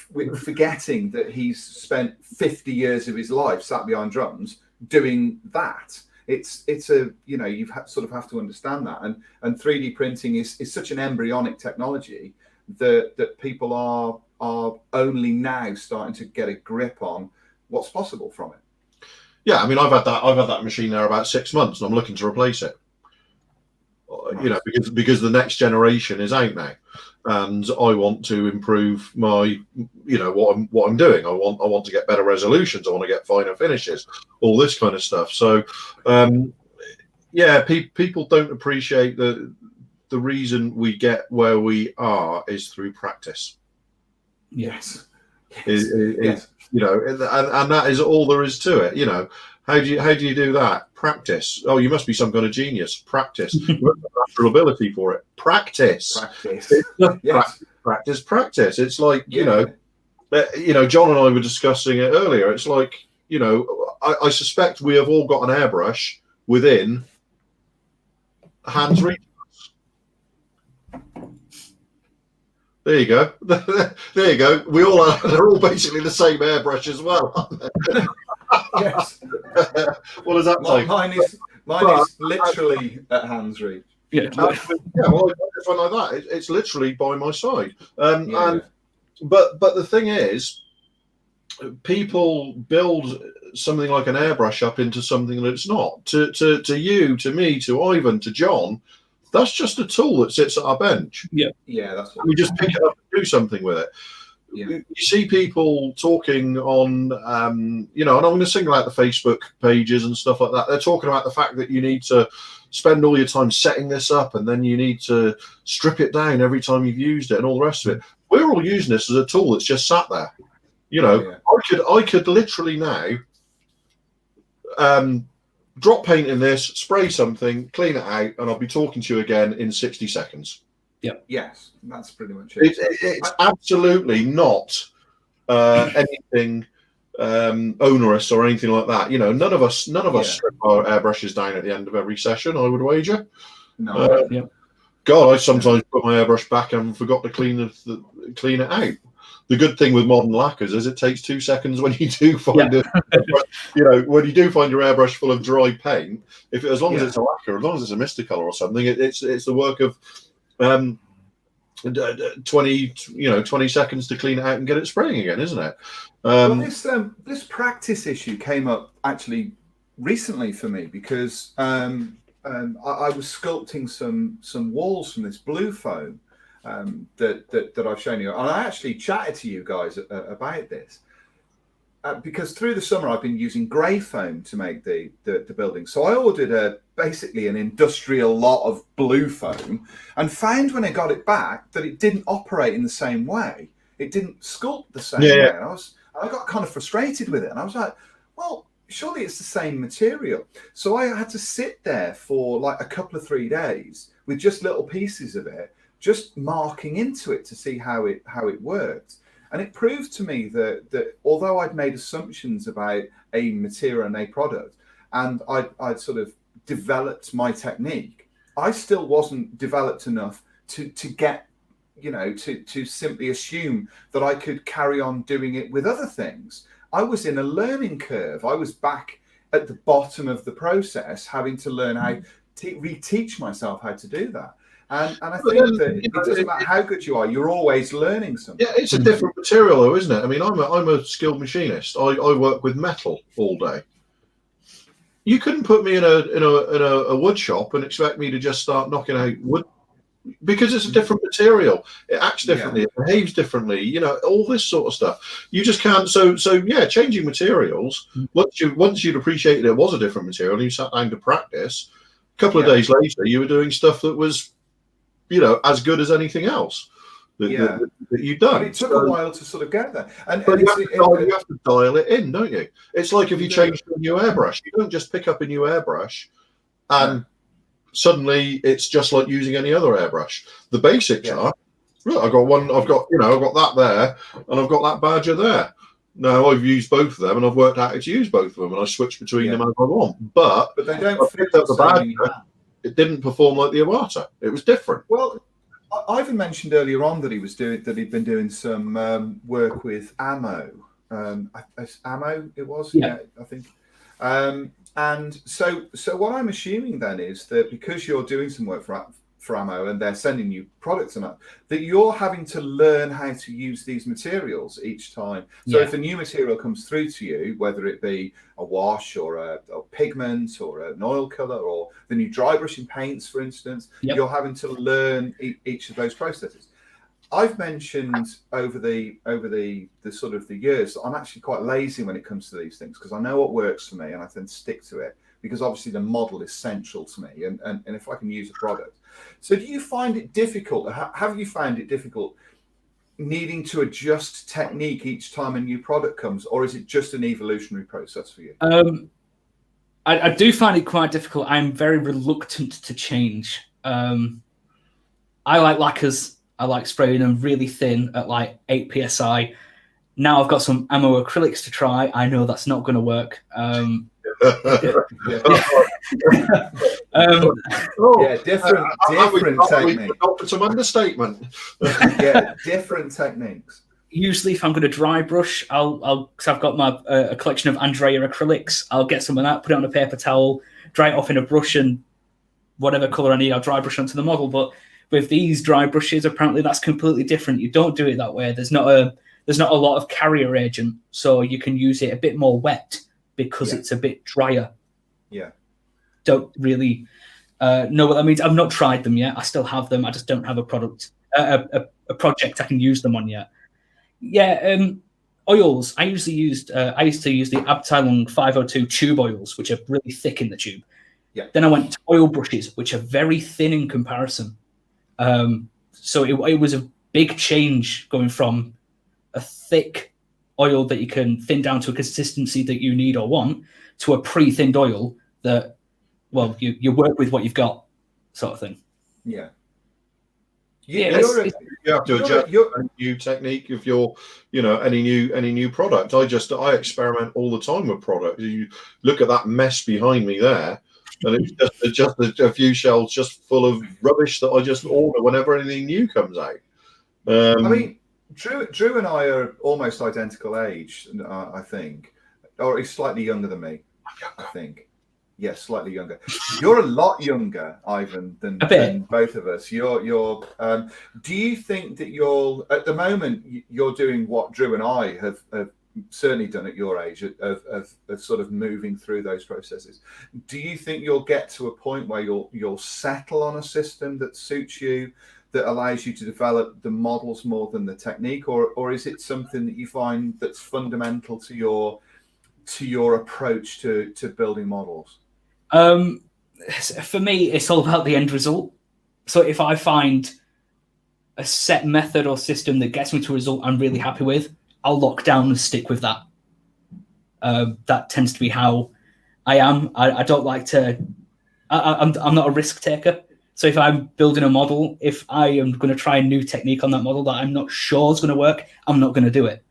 forgetting that he's spent 50 years of his life sat behind drums doing that. It's a you sort of have to understand that, and 3D printing is such an embryonic technology that people are only now starting to get a grip on what's possible from it. Yeah, I mean, I've had that machine there about 6 months, and I'm looking to replace it. Because the next generation is out now, and I want to improve my, what I'm doing. I want to get better resolutions. I want to get finer finishes, all this kind of stuff. So, people don't appreciate the reason we get where we are is through practice. Yes. Yes. And that is all there is to it. How do you do that? Practice. Oh, you must be some kind of genius. Practice. You must have natural ability for it. Practice. Practice. It's like John and I were discussing it earlier. It's like I suspect we have all got an airbrush within hands reach. There you go. There you go. They're all basically the same airbrush as well. Yes. What does that take? Mine is literally at hands reach. Yeah. Well, it's one like that. It's literally by my side. But the thing is, people build something like an airbrush up into something that it's not. To you, to me, to Ivan, to John, that's just a tool that sits at our bench. Yeah, that's what we just pick it up and do something with it. Yeah. You see people talking on, and I'm going to single out the Facebook pages and stuff like that. They're talking about the fact that you need to spend all your time setting this up, and then you need to strip it down every time you've used it, and all the rest of it. We're all using this as a tool that's just sat there. I could literally now drop paint in this, spray something, clean it out, and I'll be talking to you again in 60 seconds. Yep. Yes, that's pretty much it. It's absolutely not anything onerous or anything like that. None of us strip our airbrushes down at the end of every session, I would wager. No. God, I sometimes put my airbrush back and forgot to clean it out. The good thing with modern lacquers is it takes 2 seconds when you do find when you do find your airbrush full of dry paint. As long as it's a lacquer, as long as it's a Mysticolor or something, it's the work of 20 seconds to clean it out and get it spraying again, isn't it? Well, this practice issue came up actually recently for me because I was sculpting some walls from this blue foam that I've shown you, and I actually chatted to you guys about this because through the summer I've been using grey foam to make the building. So I ordered basically an industrial lot of blue foam, and found when I got it back that it didn't operate in the same way. It didn't sculpt the same way. And I got kind of frustrated with it, and I was like, well, surely it's the same material. So I had to sit there for like a couple of 3 days with just little pieces of it, just marking into it to see how it worked. And it proved to me that although I'd made assumptions about a material and a product, and I'd sort of developed my technique, I still wasn't developed enough to get, to simply assume that I could carry on doing it with other things. I was in a learning curve. I was back at the bottom of the process, having to learn how to reteach myself how to do that. And I think that it doesn't matter how good you are, you're always learning something. Yeah, it's a different material, though, isn't it? I mean, I'm a skilled machinist. I work with metal all day. You couldn't put me in a wood shop and expect me to just start knocking out wood, because it's a different material. It acts differently, it behaves differently. All this sort of stuff. You just can't. So yeah, changing materials. Once you'd appreciated it was a different material, and you sat down to practice. A couple of days later, you were doing stuff that was, as good as anything else that you've done. But it took a while to sort of get there. But you have to dial it in, don't you? It's like if you change to a new airbrush. You don't just pick up a new airbrush and suddenly it's just like using any other airbrush. The basics are, look, I've got that there, and I've got that badger there. Now I've used both of them, and I've worked out how to use both of them, and I switch between them as I want. But they don't fit up the badger. It didn't perform like the Iwata. It was different. Well, Ivan mentioned earlier on that he'd been doing some work with ammo. Ammo, it was, I think. And so what I'm assuming then is that because you're doing some work for ammo and they're sending you products and that you're having to learn how to use these materials each time. So if a new material comes through to you, whether it be a wash or a pigment or an oil color or the new dry brushing paints, for instance, you're having to learn each of those processes. I've mentioned over the sort of the years that I'm actually quite lazy when it comes to these things, because I know what works for me and I then stick to it, because obviously the model is central to me, and if I can use a product. So do you find it difficult? Have you found it difficult needing to adjust technique each time a new product comes, or is it just an evolutionary process for you? I do find it quite difficult. I'm very reluctant to change. I like lacquers. I like spraying them really thin at like 8 psi. Now I've got some ammo acrylics to try. I know that's not going to work. Different techniques. Some understatement. Different techniques. Usually, if I'm going to dry brush, because I've got my a collection of Andrea acrylics. I'll get some of that, put it on a paper towel, dry it off in a brush, and whatever color I need, I'll dry brush onto the model. But with these dry brushes, apparently that's completely different. You don't do it that way. There's not a lot of carrier agent, so you can use it a bit more wet because it's a bit drier. Yeah. Don't really know what that means. I've not tried them yet. I still have them. I just don't have a product, a project I can use them on yet. Yeah. Oils. I used to use the Abteilung 502 tube oils, which are really thick in the tube. Yeah. Then I went to oil brushes, which are very thin in comparison. So it was a big change going from a thick oil that you can thin down to a consistency that you need or want to a pre-thinned oil that, well, you work with what you've got, sort of thing. Yeah. You have to adjust a new technique if you're, any new product. I experiment all the time with products. You look at that mess behind me there, and it's just a few shelves just full of rubbish that I just order whenever anything new comes out. I mean, Drew and I are almost identical age, I think, or he's slightly younger than me. I think, yes, slightly younger. You're a lot younger, Ivan, than both of us. You're. Do you think that at the moment you're doing what Drew and I have certainly done at your age of sort of moving through those processes? Do you think you'll get to a point where you'll settle on a system that suits you, that allows you to develop the models more than the technique, or is it something that you find that's fundamental to your approach to building models? For me, it's all about the end result. So if I find a set method or system that gets me to a result I'm really happy with, I'll lock down and stick with that. That tends to be how I am. I don't like to. I'm not a risk taker. So if I'm building a model, if I am going to try a new technique on that model that I'm not sure is going to work, I'm not going to do it.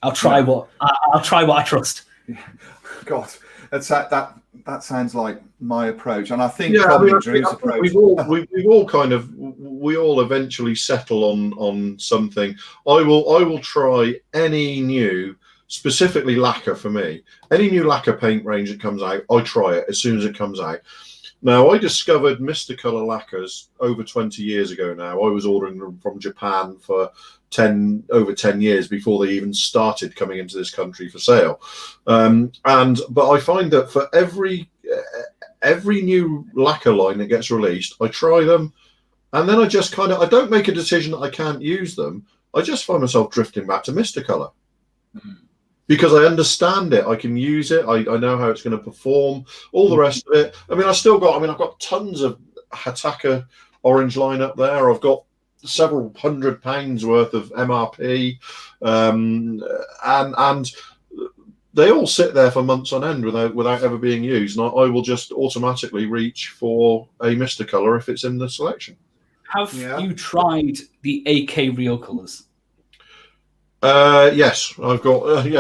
I'll try I'll try what I trust. God, that sounds like my approach, and I think probably Drew's approach. We all eventually settle on something. I will try any new, specifically lacquer for me. Any new lacquer paint range that comes out, I try it as soon as it comes out. Now, I discovered Mr. Colour lacquers over 20 years ago now. I was ordering them from Japan for over 10 years before they even started coming into this country for sale. But I find that for every new lacquer line that gets released, I try them, and then I just I don't make a decision that I can't use them. I just find myself drifting back to Mr. Colour. Because I understand it, I can use it. I know how it's going to perform. All the rest of it. I mean, I've got tons of Hataka orange line up there. I've got several £100 worth of MRP, and they all sit there for months on end without ever being used. And I will just automatically reach for a Mr. Colour if it's in the selection. Have you tried the AK Real Colours? Yes, I've got. I've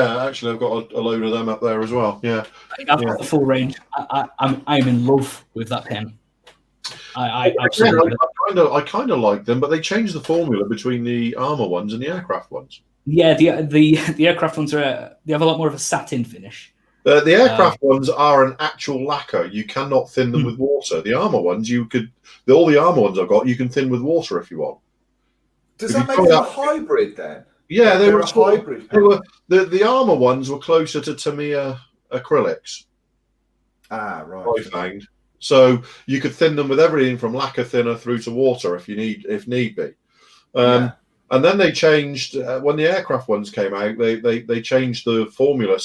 got a load of them up there as well. Yeah, I've got the full range. I'm in love with that pen. I kind of like them, but they changed the formula between the armor ones and the aircraft ones. Yeah, the aircraft ones they have a lot more of a satin finish. The aircraft ones are an actual lacquer. You cannot thin them with water. The armor ones, all the armor ones I've got, you can thin with water if you want. Does that make them a hybrid then? Yeah, they were a hybrid. The armor ones were closer to Tamiya acrylics. Ah, right. I found. So you could thin them with everything from lacquer thinner through to water if need be. And then they changed when the aircraft ones came out. They changed the formula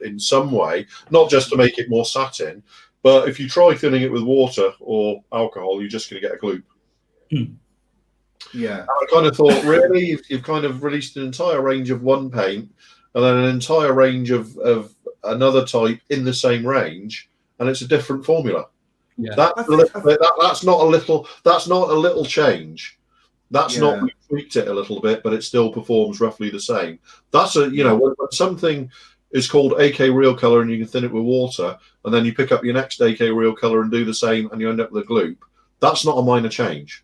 in some way, not just to make it more satin, but if you try thinning it with water or alcohol, you're just going to get a gloop. Yeah, and I kind of thought, really, you've kind of released an entire range of one paint, and then an entire range of another type in the same range, and it's a different formula. Yeah, that's not a little change. That's not, we tweaked it a little bit, but it still performs roughly the same. That's when something is called AK Real Colour and you can thin it with water, and then you pick up your next AK Real Colour and do the same, and you end up with a gloop. That's not a minor change.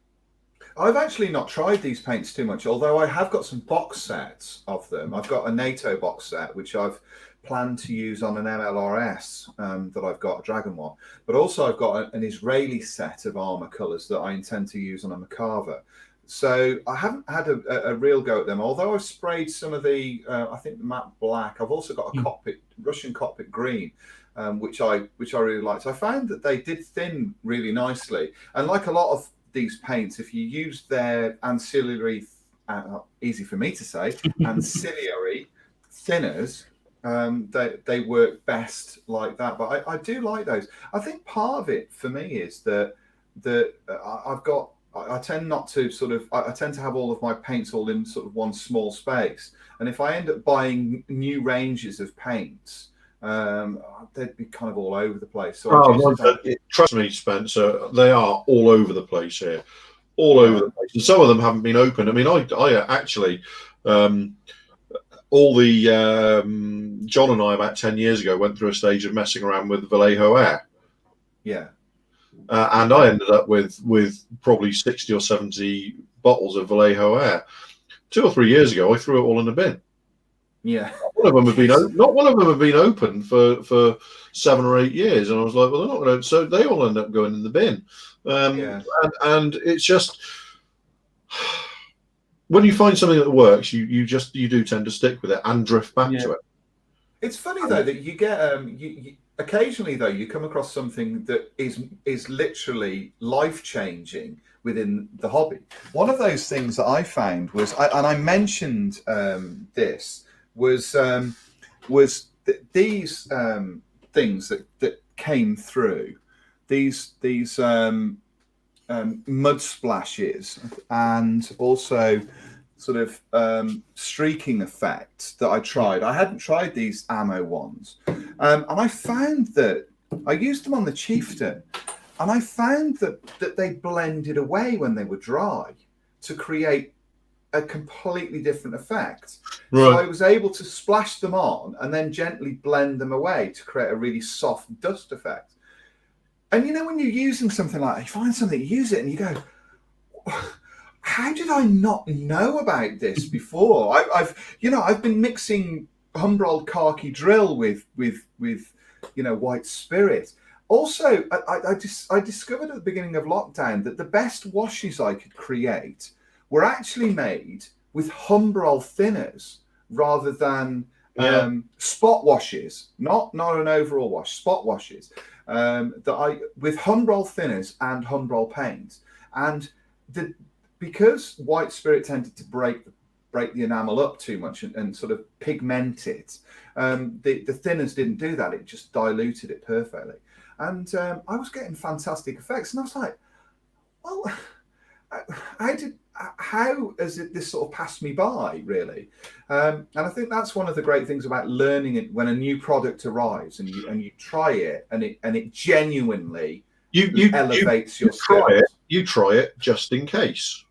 I've actually not tried these paints too much, although I have got some box sets of them. I've got a NATO box set, which I've planned to use on an MLRS that I've got, a Dragon one. But also I've got an Israeli set of armour colours that I intend to use on a Macarva. So I haven't had a real go at them, although I've sprayed some of the, I think the matte black. I've also got a Russian cockpit green, which I really liked. I found that they did thin really nicely. And like a lot of these paints, if you use their ancillary, easy for me to say, ancillary thinners, they work best like that. But I do like those. I think part of it for me is that I tend not to I tend to have all of my paints all in sort of one small space. And if I end up buying new ranges of paints, they'd be kind of all over the place. So trust me, Spencer, they are all over the place here, all over the place. And some of them haven't been opened. I mean, I actually, John and I about 10 years ago went through a stage of messing around with Vallejo Air. Yeah. And I ended up with probably 60 or 70 bottles of Vallejo Air. 2 or 3 years ago, I threw it all in the bin. Yeah, not one of them have been open for 7 or 8 years, and I was like, well, they're not going to. So they all end up going in the bin. And it's just when you find something that works, you do tend to stick with it and drift back to it. It's funny though that you get occasionally though you come across something that is literally life changing within the hobby. One of those things that I found was, and I mentioned this. Was these things that came through, these mud splashes, and also sort of streaking effect that I tried. I hadn't tried these ammo ones, and I found that I used them on the Chieftain, and I found that they blended away when they were dry to create a completely different effect. Right. So I was able to splash them on and then gently blend them away to create a really soft dust effect. And you know, when you're using something like that, you find something, you use it, and you go, how did I not know about this before? I've been mixing Humbrol khaki drill with white spirit. Also, I discovered at the beginning of lockdown that the best washes I could create were actually made with Humbrol thinners rather than spot washes, not an overall wash, spot washes with Humbrol thinners and Humbrol paint. And because white spirit tended to break the enamel up too much and sort of pigment it, the thinners didn't do that. It just diluted it perfectly. And I was getting fantastic effects. And I was like, well, how has this sort of passed me by, really? And I think that's one of the great things about learning it when a new product arrives and you try it and it genuinely elevates your skills. You try it just in case.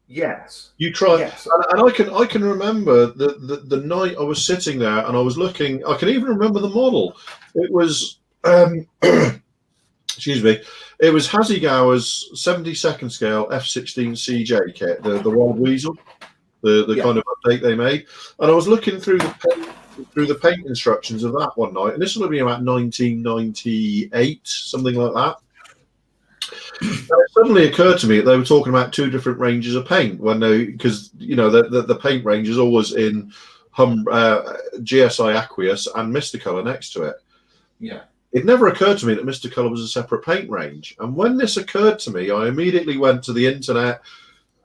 Yes. You try, yes. And I can remember the night I was sitting there and I was looking. I can even remember the model. It was excuse me. It was Hasegawa's 72nd scale F16 CJ kit, the Wild Weasel, the kind of update they made. And I was looking through the paint instructions of that one night, and this would have been about 1998, something like that. And it suddenly occurred to me that they were talking about two different ranges of paint because the paint range is always in GSI Aqueous and Mysticolor next to it. Yeah. It never occurred to me that Mysticolor was a separate paint range. And when this occurred to me, I immediately went to the internet,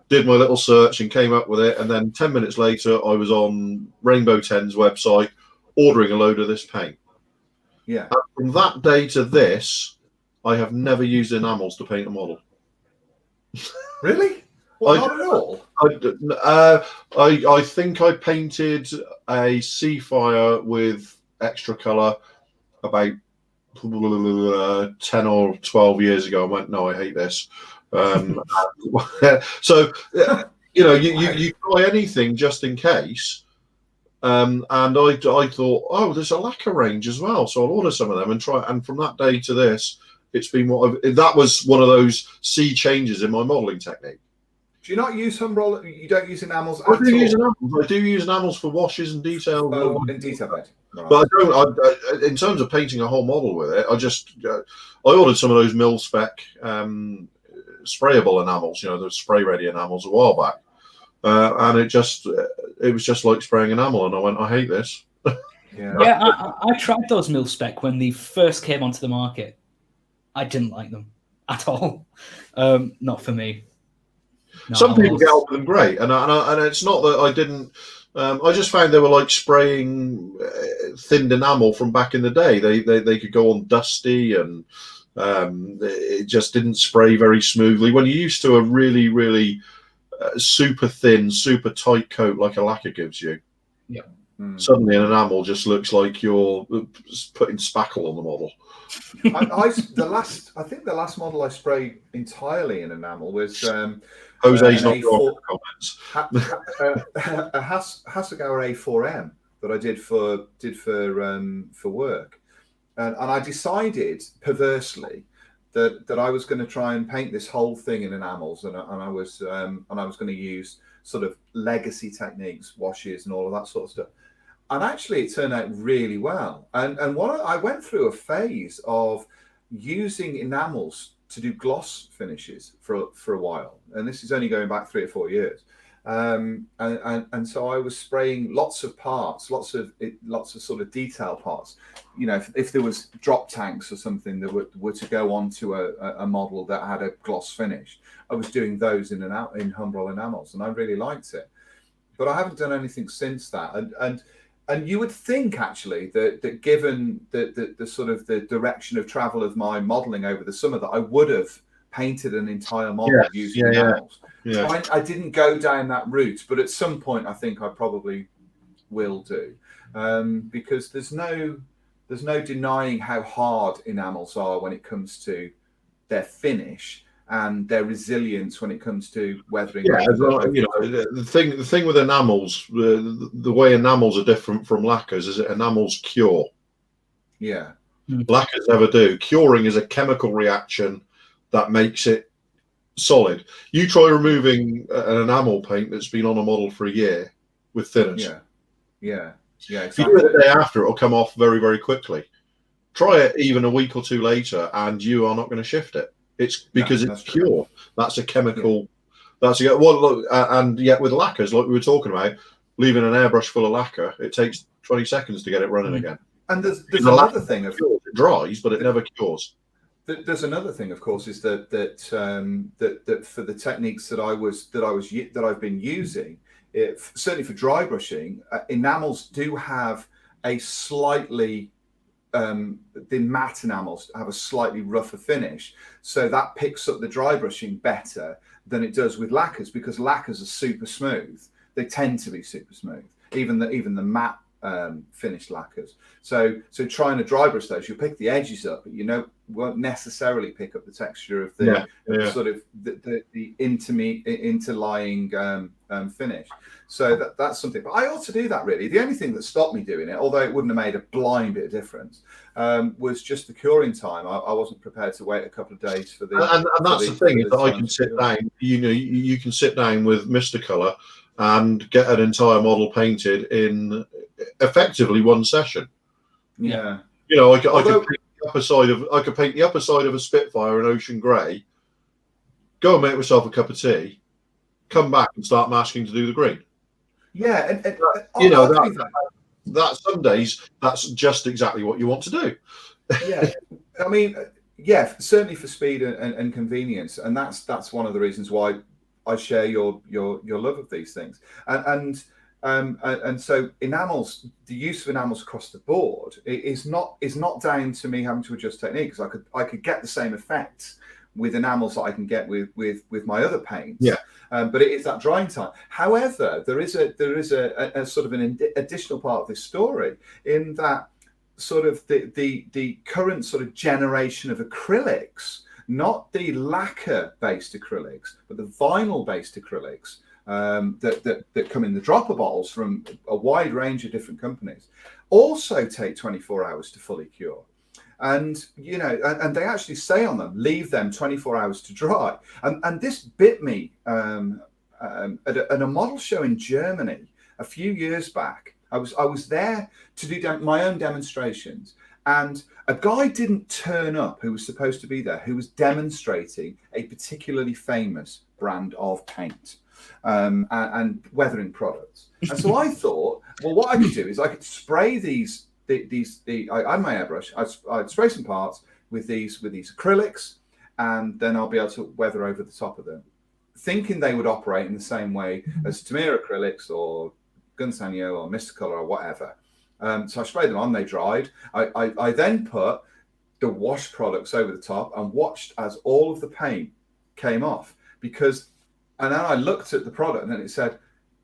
did my little search and came up with it. And then 10 minutes later, I was on Rainbow 10's website ordering a load of this paint. Yeah. And from that day to this, I have never used enamels to paint a model. Really? Well, not at all. I think I painted a Seafire with extra colour about 10 or 12 years ago. I went, no, I hate this. So you try anything just in case. And I thought, oh, there's a lacquer range as well, so I'll order some of them and try. And from that day to this, it's been that was one of those sea changes in my modelling technique. Do you not use Humbrol? You don't use enamels at I all? do use enamels for washes and detail. And detail paint. Right. But I don't. In terms of painting a whole model with it, I ordered some of those mil spec sprayable enamels, the spray ready enamels a while back, and it was just like spraying enamel, and I went, I hate this. Yeah, I tried those mil spec when they first came onto the market. I didn't like them at all. Not for me. No, Some people get on with them great, and it's not that I didn't. I just found they were like spraying thinned enamel from back in the day. They could go on dusty, and it just didn't spray very smoothly. When you're used to a really, really super thin, super tight coat like a lacquer gives you, suddenly an enamel just looks like you're putting spackle on the model. I think the last model I sprayed entirely in enamel was Jose's not your comments. A Hasegawa A4M that I did for work, and I decided perversely that I was going to try and paint this whole thing in enamels, and I was going to use sort of legacy techniques, washes, and all of that sort of stuff. And actually, it turned out really well. And I went through a phase of using enamels to do gloss finishes for a while, and this is only going back 3 or 4 years. And so I was spraying lots of parts, lots of sort of detail parts. If there was drop tanks or something that were to go onto a model that had a gloss finish, I was doing those in Humbrol enamels, and I really liked it. But I haven't done anything since that. And you would think, actually, that given the sort of the direction of travel of my modelling over the summer, that I would have painted an entire model using enamels. Yeah. So I didn't go down that route, but at some point I think I probably will do, because there's no denying how hard enamels are when it comes to their finish and their resilience when it comes to weathering. Yeah, the thing with enamels, the way enamels are different from lacquers is that enamels cure. Yeah. Lacquers never do. Curing is a chemical reaction that makes it solid. You try removing an enamel paint that's been on a model for a year with thinners. Yeah, exactly. If you do it the day after, it'll come off very, very quickly. Try it even a week or two later, and you are not going to shift it. It's because it's pure. That's a chemical. Yeah. And yet with lacquers, like we were talking about, leaving an airbrush full of lacquer, it takes 20 seconds to get it running again. And there's another thing. It dries, but it never cures. There's another thing, of course, is that for the techniques that I've been using, certainly for dry brushing, enamels do have a slightly the matte enamels have a slightly rougher finish, so that picks up the dry brushing better than it does with lacquers, because lacquers are super smooth. They tend to be super smooth, even the matte finished lacquers. So trying to dry brush those, you'll pick the edges up, but you won't necessarily pick up the texture of the sort of the interlying finish. So that's something. But I ought to do that, really. The only thing that stopped me doing it, although it wouldn't have made a blind bit of difference, was just the curing time. I wasn't prepared to wait a couple of days for the. And that's the thing, is that I can sit down. You can sit down with Mr. Colour and get an entire model painted in effectively one session. Yeah. I could paint the upper side of a Spitfire in ocean grey, go and make myself a cup of tea, come back and start masking to do the green. Yeah, and that some days that's just exactly what you want to do. Yeah, I mean, certainly for speed and convenience, and that's one of the reasons why I share your love of these things. And so enamels, the use of enamels across the board is not down to me having to adjust technique, because I could get the same effects with enamels that I can get with my other paints. Yeah. But it is that drying time. However, there is a sort of an additional part of this story, in that sort of the current sort of generation of acrylics, not the lacquer-based acrylics, but the vinyl-based acrylics that come in the dropper bottles from a wide range of different companies, also take 24 hours to fully cure. And and they actually say on them, leave them 24 hours to dry. And this bit me at a model show in Germany a few years back. I was there to do my own demonstrations, and a guy didn't turn up who was supposed to be there, who was demonstrating a particularly famous brand of paint and weathering products. And so I thought, well, what I could do is I could spray I had my airbrush. I'd spray some parts with these acrylics, and then I'll be able to weather over the top of them, thinking they would operate in the same way as Tamiya acrylics or Gunsanyo or Mr. Colour or whatever. So I sprayed them on, they dried. I then put the wash products over the top and watched as all of the paint came off, and then I looked at the product and then it said,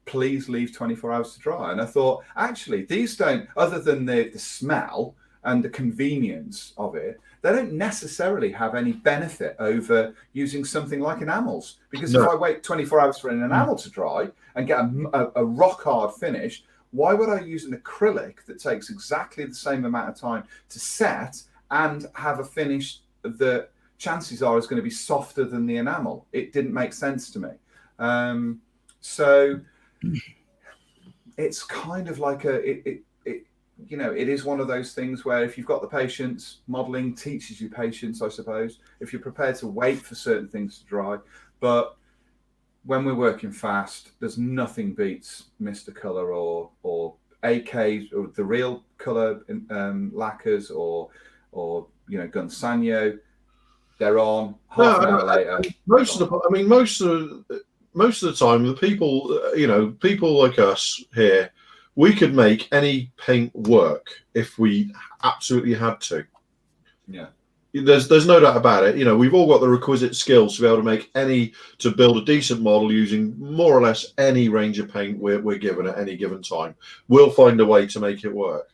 please leave 24 hours to dry. And I thought, actually, these don't, other than the smell and the convenience of it, they don't necessarily have any benefit over using something like enamels. Because if I wait 24 hours for an enamel to dry and get a rock hard finish, why would I use an acrylic that takes exactly the same amount of time to set and have a finish that chances are is going to be softer than the enamel? It didn't make sense to me. So it's kind of like it is one of those things where if you've got the patience, modeling teaches you patience, I suppose, if you're prepared to wait for certain things to dry. But when we're working fast, there's nothing beats Mr. Colour or AKs or the real colour lacquers or Gunsanyo. They're on half an hour later. Most of the time, the people like us here, we could make any paint work if we absolutely had to. Yeah. there's no doubt about it. We've all got the requisite skills to be able to build a decent model using more or less any range of paint we're given at any given time. We'll find a way to make it work.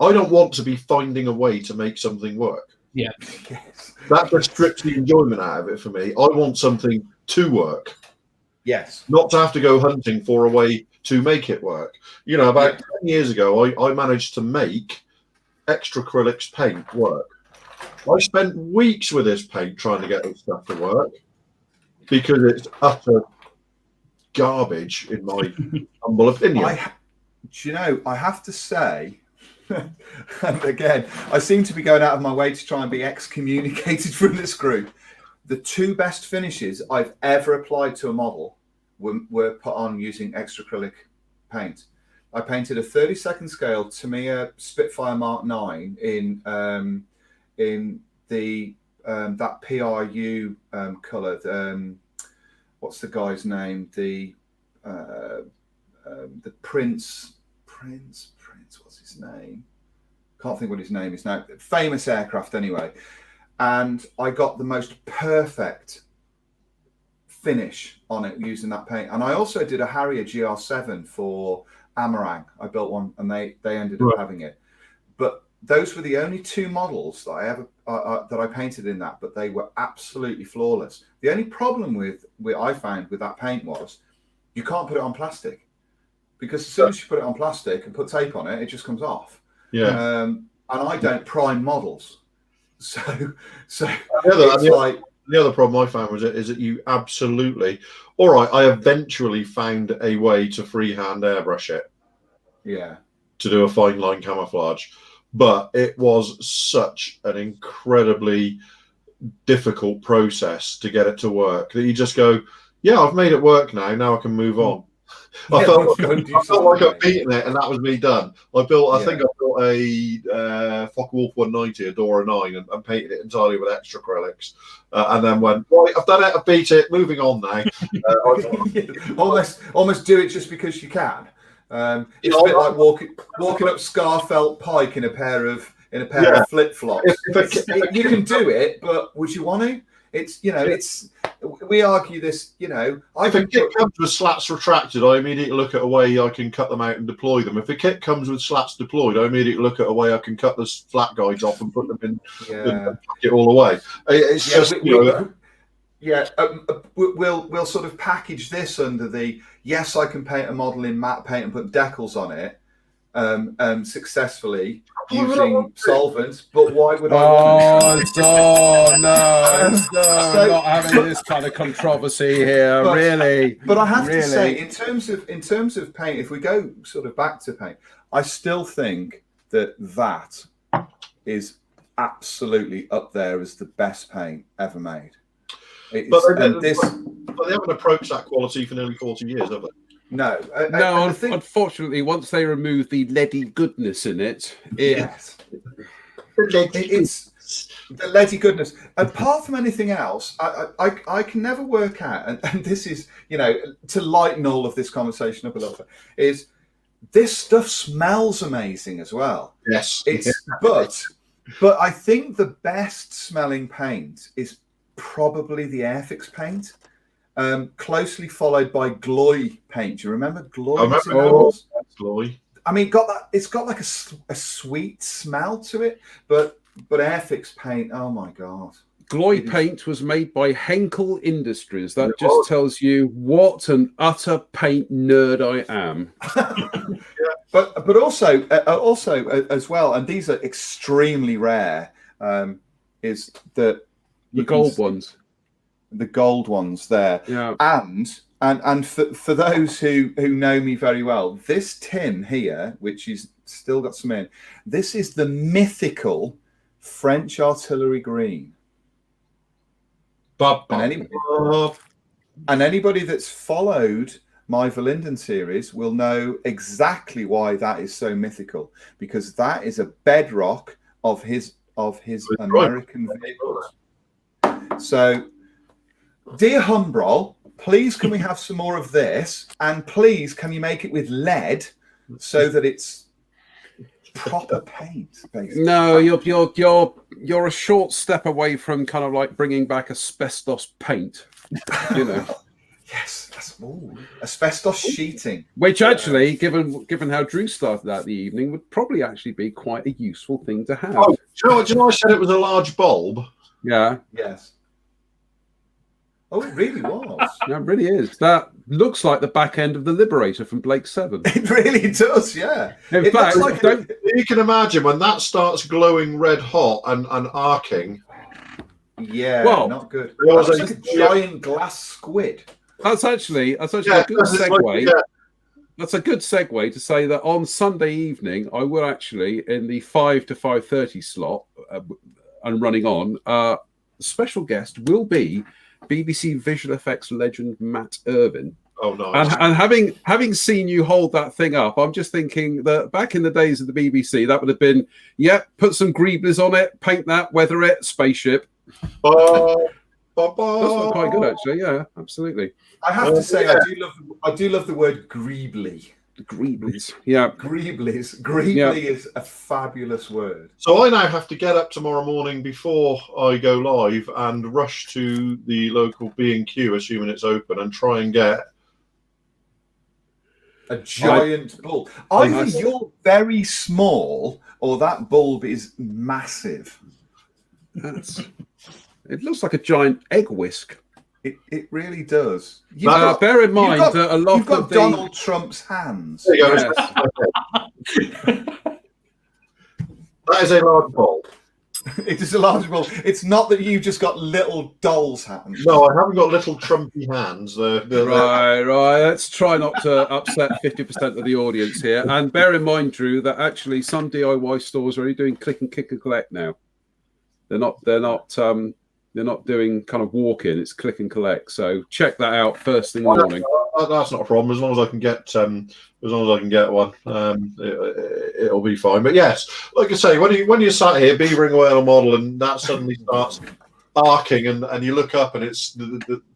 I don't want to be finding a way to make something work. Yeah. Yes. That just strips the enjoyment out of it for me. I want something to work. Yes. Not to have to go hunting for a way to make it work. About 10 years ago, I managed to make extra acrylics paint work. I spent weeks with this paint trying to get this stuff to work because it's utter garbage, in my humble opinion. I have to say, and again, I seem to be going out of my way to try and be excommunicated from this group. The two best finishes I've ever applied to a model were put on using extra acrylic paint. I painted a 30-second scale Tamiya Spitfire Mark 9 in the that PRU colour. What's the guy's name? The Prince. What's his name? Can't think what his name is now. Famous aircraft, anyway. And I got the most perfect finish on it using that paint. And I also did a Harrier GR7 for Amarang. I built one, and they ended up having it. But those were the only two models that I ever that I painted in that, but they were absolutely flawless. The only problem with I found with that paint was you can't put it on plastic, because as soon as you put it on plastic and put tape on it, it just comes off. Yeah. And I don't prime models, so the other problem I found is that you absolutely. All right, I eventually found a way to freehand airbrush it. Yeah. To do a fine line camouflage. But it was such an incredibly difficult process to get it to work that you just go, yeah, I've made it work now. Now I can move on. I felt like I'd beaten it, and that was me done. I think I built a Focke-Wulf 190, a Dora 9, and painted it entirely with extra acrylics. And then went, right, I've done it, I've beat it, moving on now. Almost do it just because you can. It's a bit like walking up Scarfelt Pike in a pair of flip flops. You can do it, but would you want to? We argue this. If a kit comes with slats retracted, I immediately look at a way I can cut them out and deploy them. If a kit comes with slats deployed, I immediately look at a way I can cut the flat guides off and put them in and tuck it all away. It's just we'll sort of package this under the yes, I can paint a model in matte paint and put decals on it successfully using solvents, but why would I? Not having this kind of controversy here, really. But I have to say, in terms of paint, if we go sort of back to paint, I still think that is absolutely up there as the best paint ever made. But they haven't approached that quality for nearly 40 years, have they? No. Unfortunately, once they remove the leady goodness in it, it's the leady goodness. Apart from anything else, I can never work out, and this is, to lighten all of this conversation up a little bit, is this stuff smells amazing as well. Yes. But I think the best smelling paint is probably the Airfix paint. Closely followed by Gloy paint. Do you remember Gloy? Gloy. I mean, it's got like a sweet smell to it, but Airfix paint, oh my god. Gloy paint was made by Henkel Industries. That just tells you what an utter paint nerd I am. But also as well, and these are extremely rare, is that the gold ones. The gold ones there, and for those who know me very well, this tin here, which is still got some in, this is the mythical French artillery green. And anybody that's followed my Verlinden series will know exactly why that is so mythical, because that is a bedrock of his American vehicles. So, dear Humbrol, please can we have some more of this? And please, can you make it with lead so that it's proper paint, basically. No, you're a short step away from kind of like bringing back asbestos paint, you know. Yes, asbestos sheeting. Which actually, given how Drew started out the evening, would probably actually be quite a useful thing to have. Oh, do you know I said it was a large bulb? Yeah. Yes. Oh, it really was. It really is. That looks like the back end of the Liberator from Blake 7. It really does, yeah. In It fact, looks like You can imagine when that starts glowing red hot and arcing. yeah, Well, not good. there was That's like a giant glass squid. that's actually a good it's segue. like, yeah. That's a good segue to say that on Sunday evening, I will actually, in the 5 to 5:30 slot, and running on, special guest will be BBC visual effects legend Matt Irvin. Oh, nice. And having seen you hold that thing up, I'm just thinking that back in the days of the BBC, that would have been, put some greeblies on it, paint that, weather it, spaceship. That's not quite good, actually. Yeah, absolutely. I have to say, I do love the word greebly. Greeblies. Yeah. Greeblies. Greebly is a fabulous word. So I now have to get up tomorrow morning before I go live and rush to the local B&Q, assuming it's open, and try and get a giant bulb. Either you're very small or that bulb is massive. It looks like a giant egg whisk. It really does. Bear in mind that a lot you've got of Donald Trump's hands. There you go. Yes. That is a large bulb. It is a large bulb. It's not that you've just got little doll's hands. No, I haven't got little Trumpy hands. Right. Let's try not to upset 50% of the audience here. And bear in mind, Drew, that actually some DIY stores are only doing click and collect now. They're not doing kind of walk-in. It's click and collect. So check that out first thing in the morning. That's not a problem. As long as I can get one, it'll be fine. But yes, like I say, when you sat here beavering away on a model and that suddenly starts arcing and you look up and it's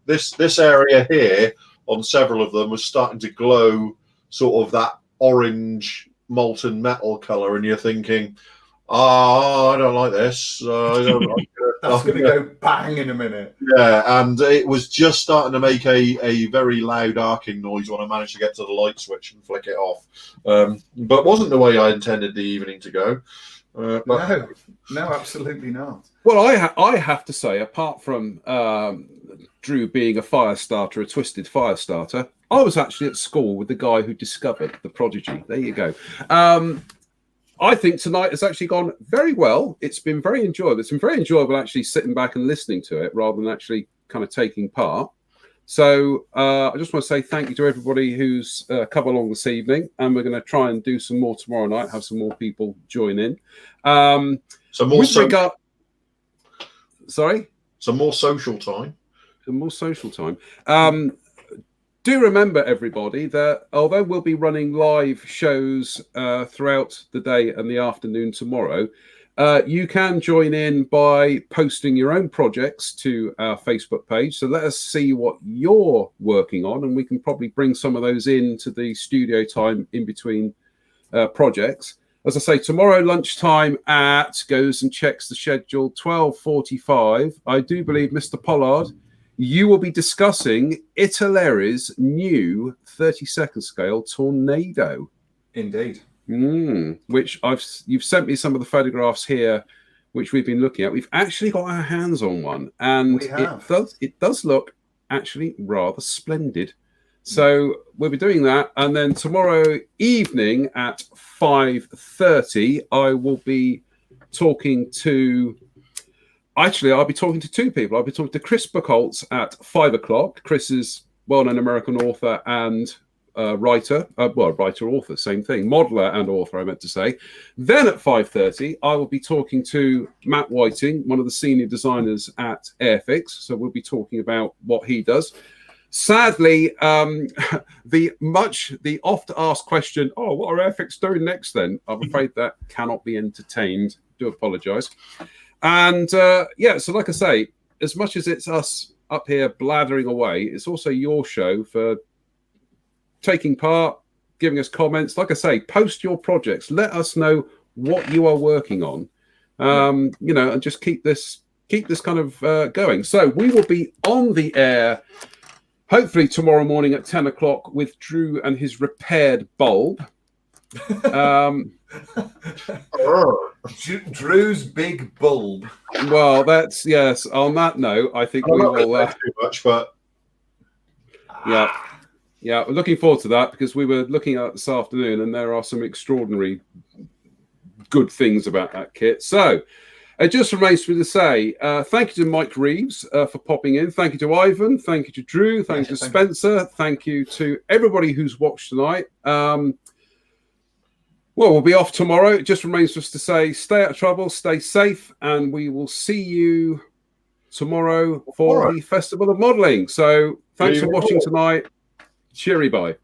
this area here on several of them was starting to glow, sort of that orange molten metal color, and you're thinking, I don't like this. That's going to go bang in a minute. Yeah, and it was just starting to make a very loud arcing noise when I managed to get to the light switch and flick it off. But wasn't the way I intended the evening to go. No, absolutely not. Well, I have to say, apart from Drew being a fire starter, a twisted fire starter, I was actually at school with the guy who discovered the Prodigy. There you go. I think tonight has actually gone very well. It's been very enjoyable. It's been very enjoyable actually sitting back and listening to it rather than actually kind of taking part. So I just want to say thank you to everybody who's come along this evening, and we're going to try and do some more tomorrow night, have some more people join in. Some more social time. Some more social time. Do remember, everybody, that although we'll be running live shows throughout the day and the afternoon tomorrow, you can join in by posting your own projects to our Facebook page. So let us see what you're working on, and we can probably bring some of those into the studio time in between projects. As I say, tomorrow lunchtime goes and checks the schedule, 12:45. I do believe, Mr. Pollard, you will be discussing Italeri's new 32nd scale Tornado. Indeed. Which you've sent me some of the photographs here, which we've been looking at. We've actually got our hands on one, and it does look actually rather splendid. So we'll be doing that, and then tomorrow evening at 5:30, I will be talking to. Actually, I'll be talking to two people. I'll be talking to Chris Buchholz at 5 o'clock. Chris is well-known American author and writer. Writer-author, same thing. Modeler and author, I meant to say. Then at 5:30, I will be talking to Matt Whiting, one of the senior designers at Airfix. So we'll be talking about what he does. Sadly, the oft-asked question, what are Airfix doing next then? I'm afraid that cannot be entertained. Do apologise. And so like I say, as much as it's us up here blathering away, it's also your show for taking part, giving us comments. Like I say, post your projects. Let us know what you are working on, you know, and just keep this kind of going. So we will be on the air hopefully tomorrow morning at 10 o'clock with Drew and his repaired bulb. Drew's big bulb. Well, that's, yes. On that note, I think we will. Too much, but Yeah, we're looking forward to that because we were looking at it this afternoon, and there are some extraordinary good things about that kit. So it just remains for me to say thank you to Mike Reeves for popping in. Thank you to Ivan. Thank you to Drew. Thank you to Spencer. Thank you to everybody who's watched tonight. Well, we'll be off tomorrow. It just remains for us to say stay out of trouble, stay safe, and we will see you tomorrow for the Festival of Modelling. So thanks for watching tonight. Cheery bye.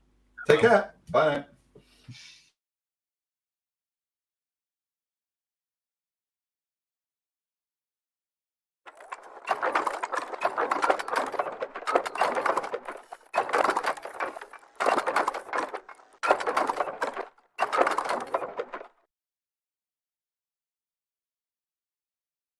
Take care. Bye.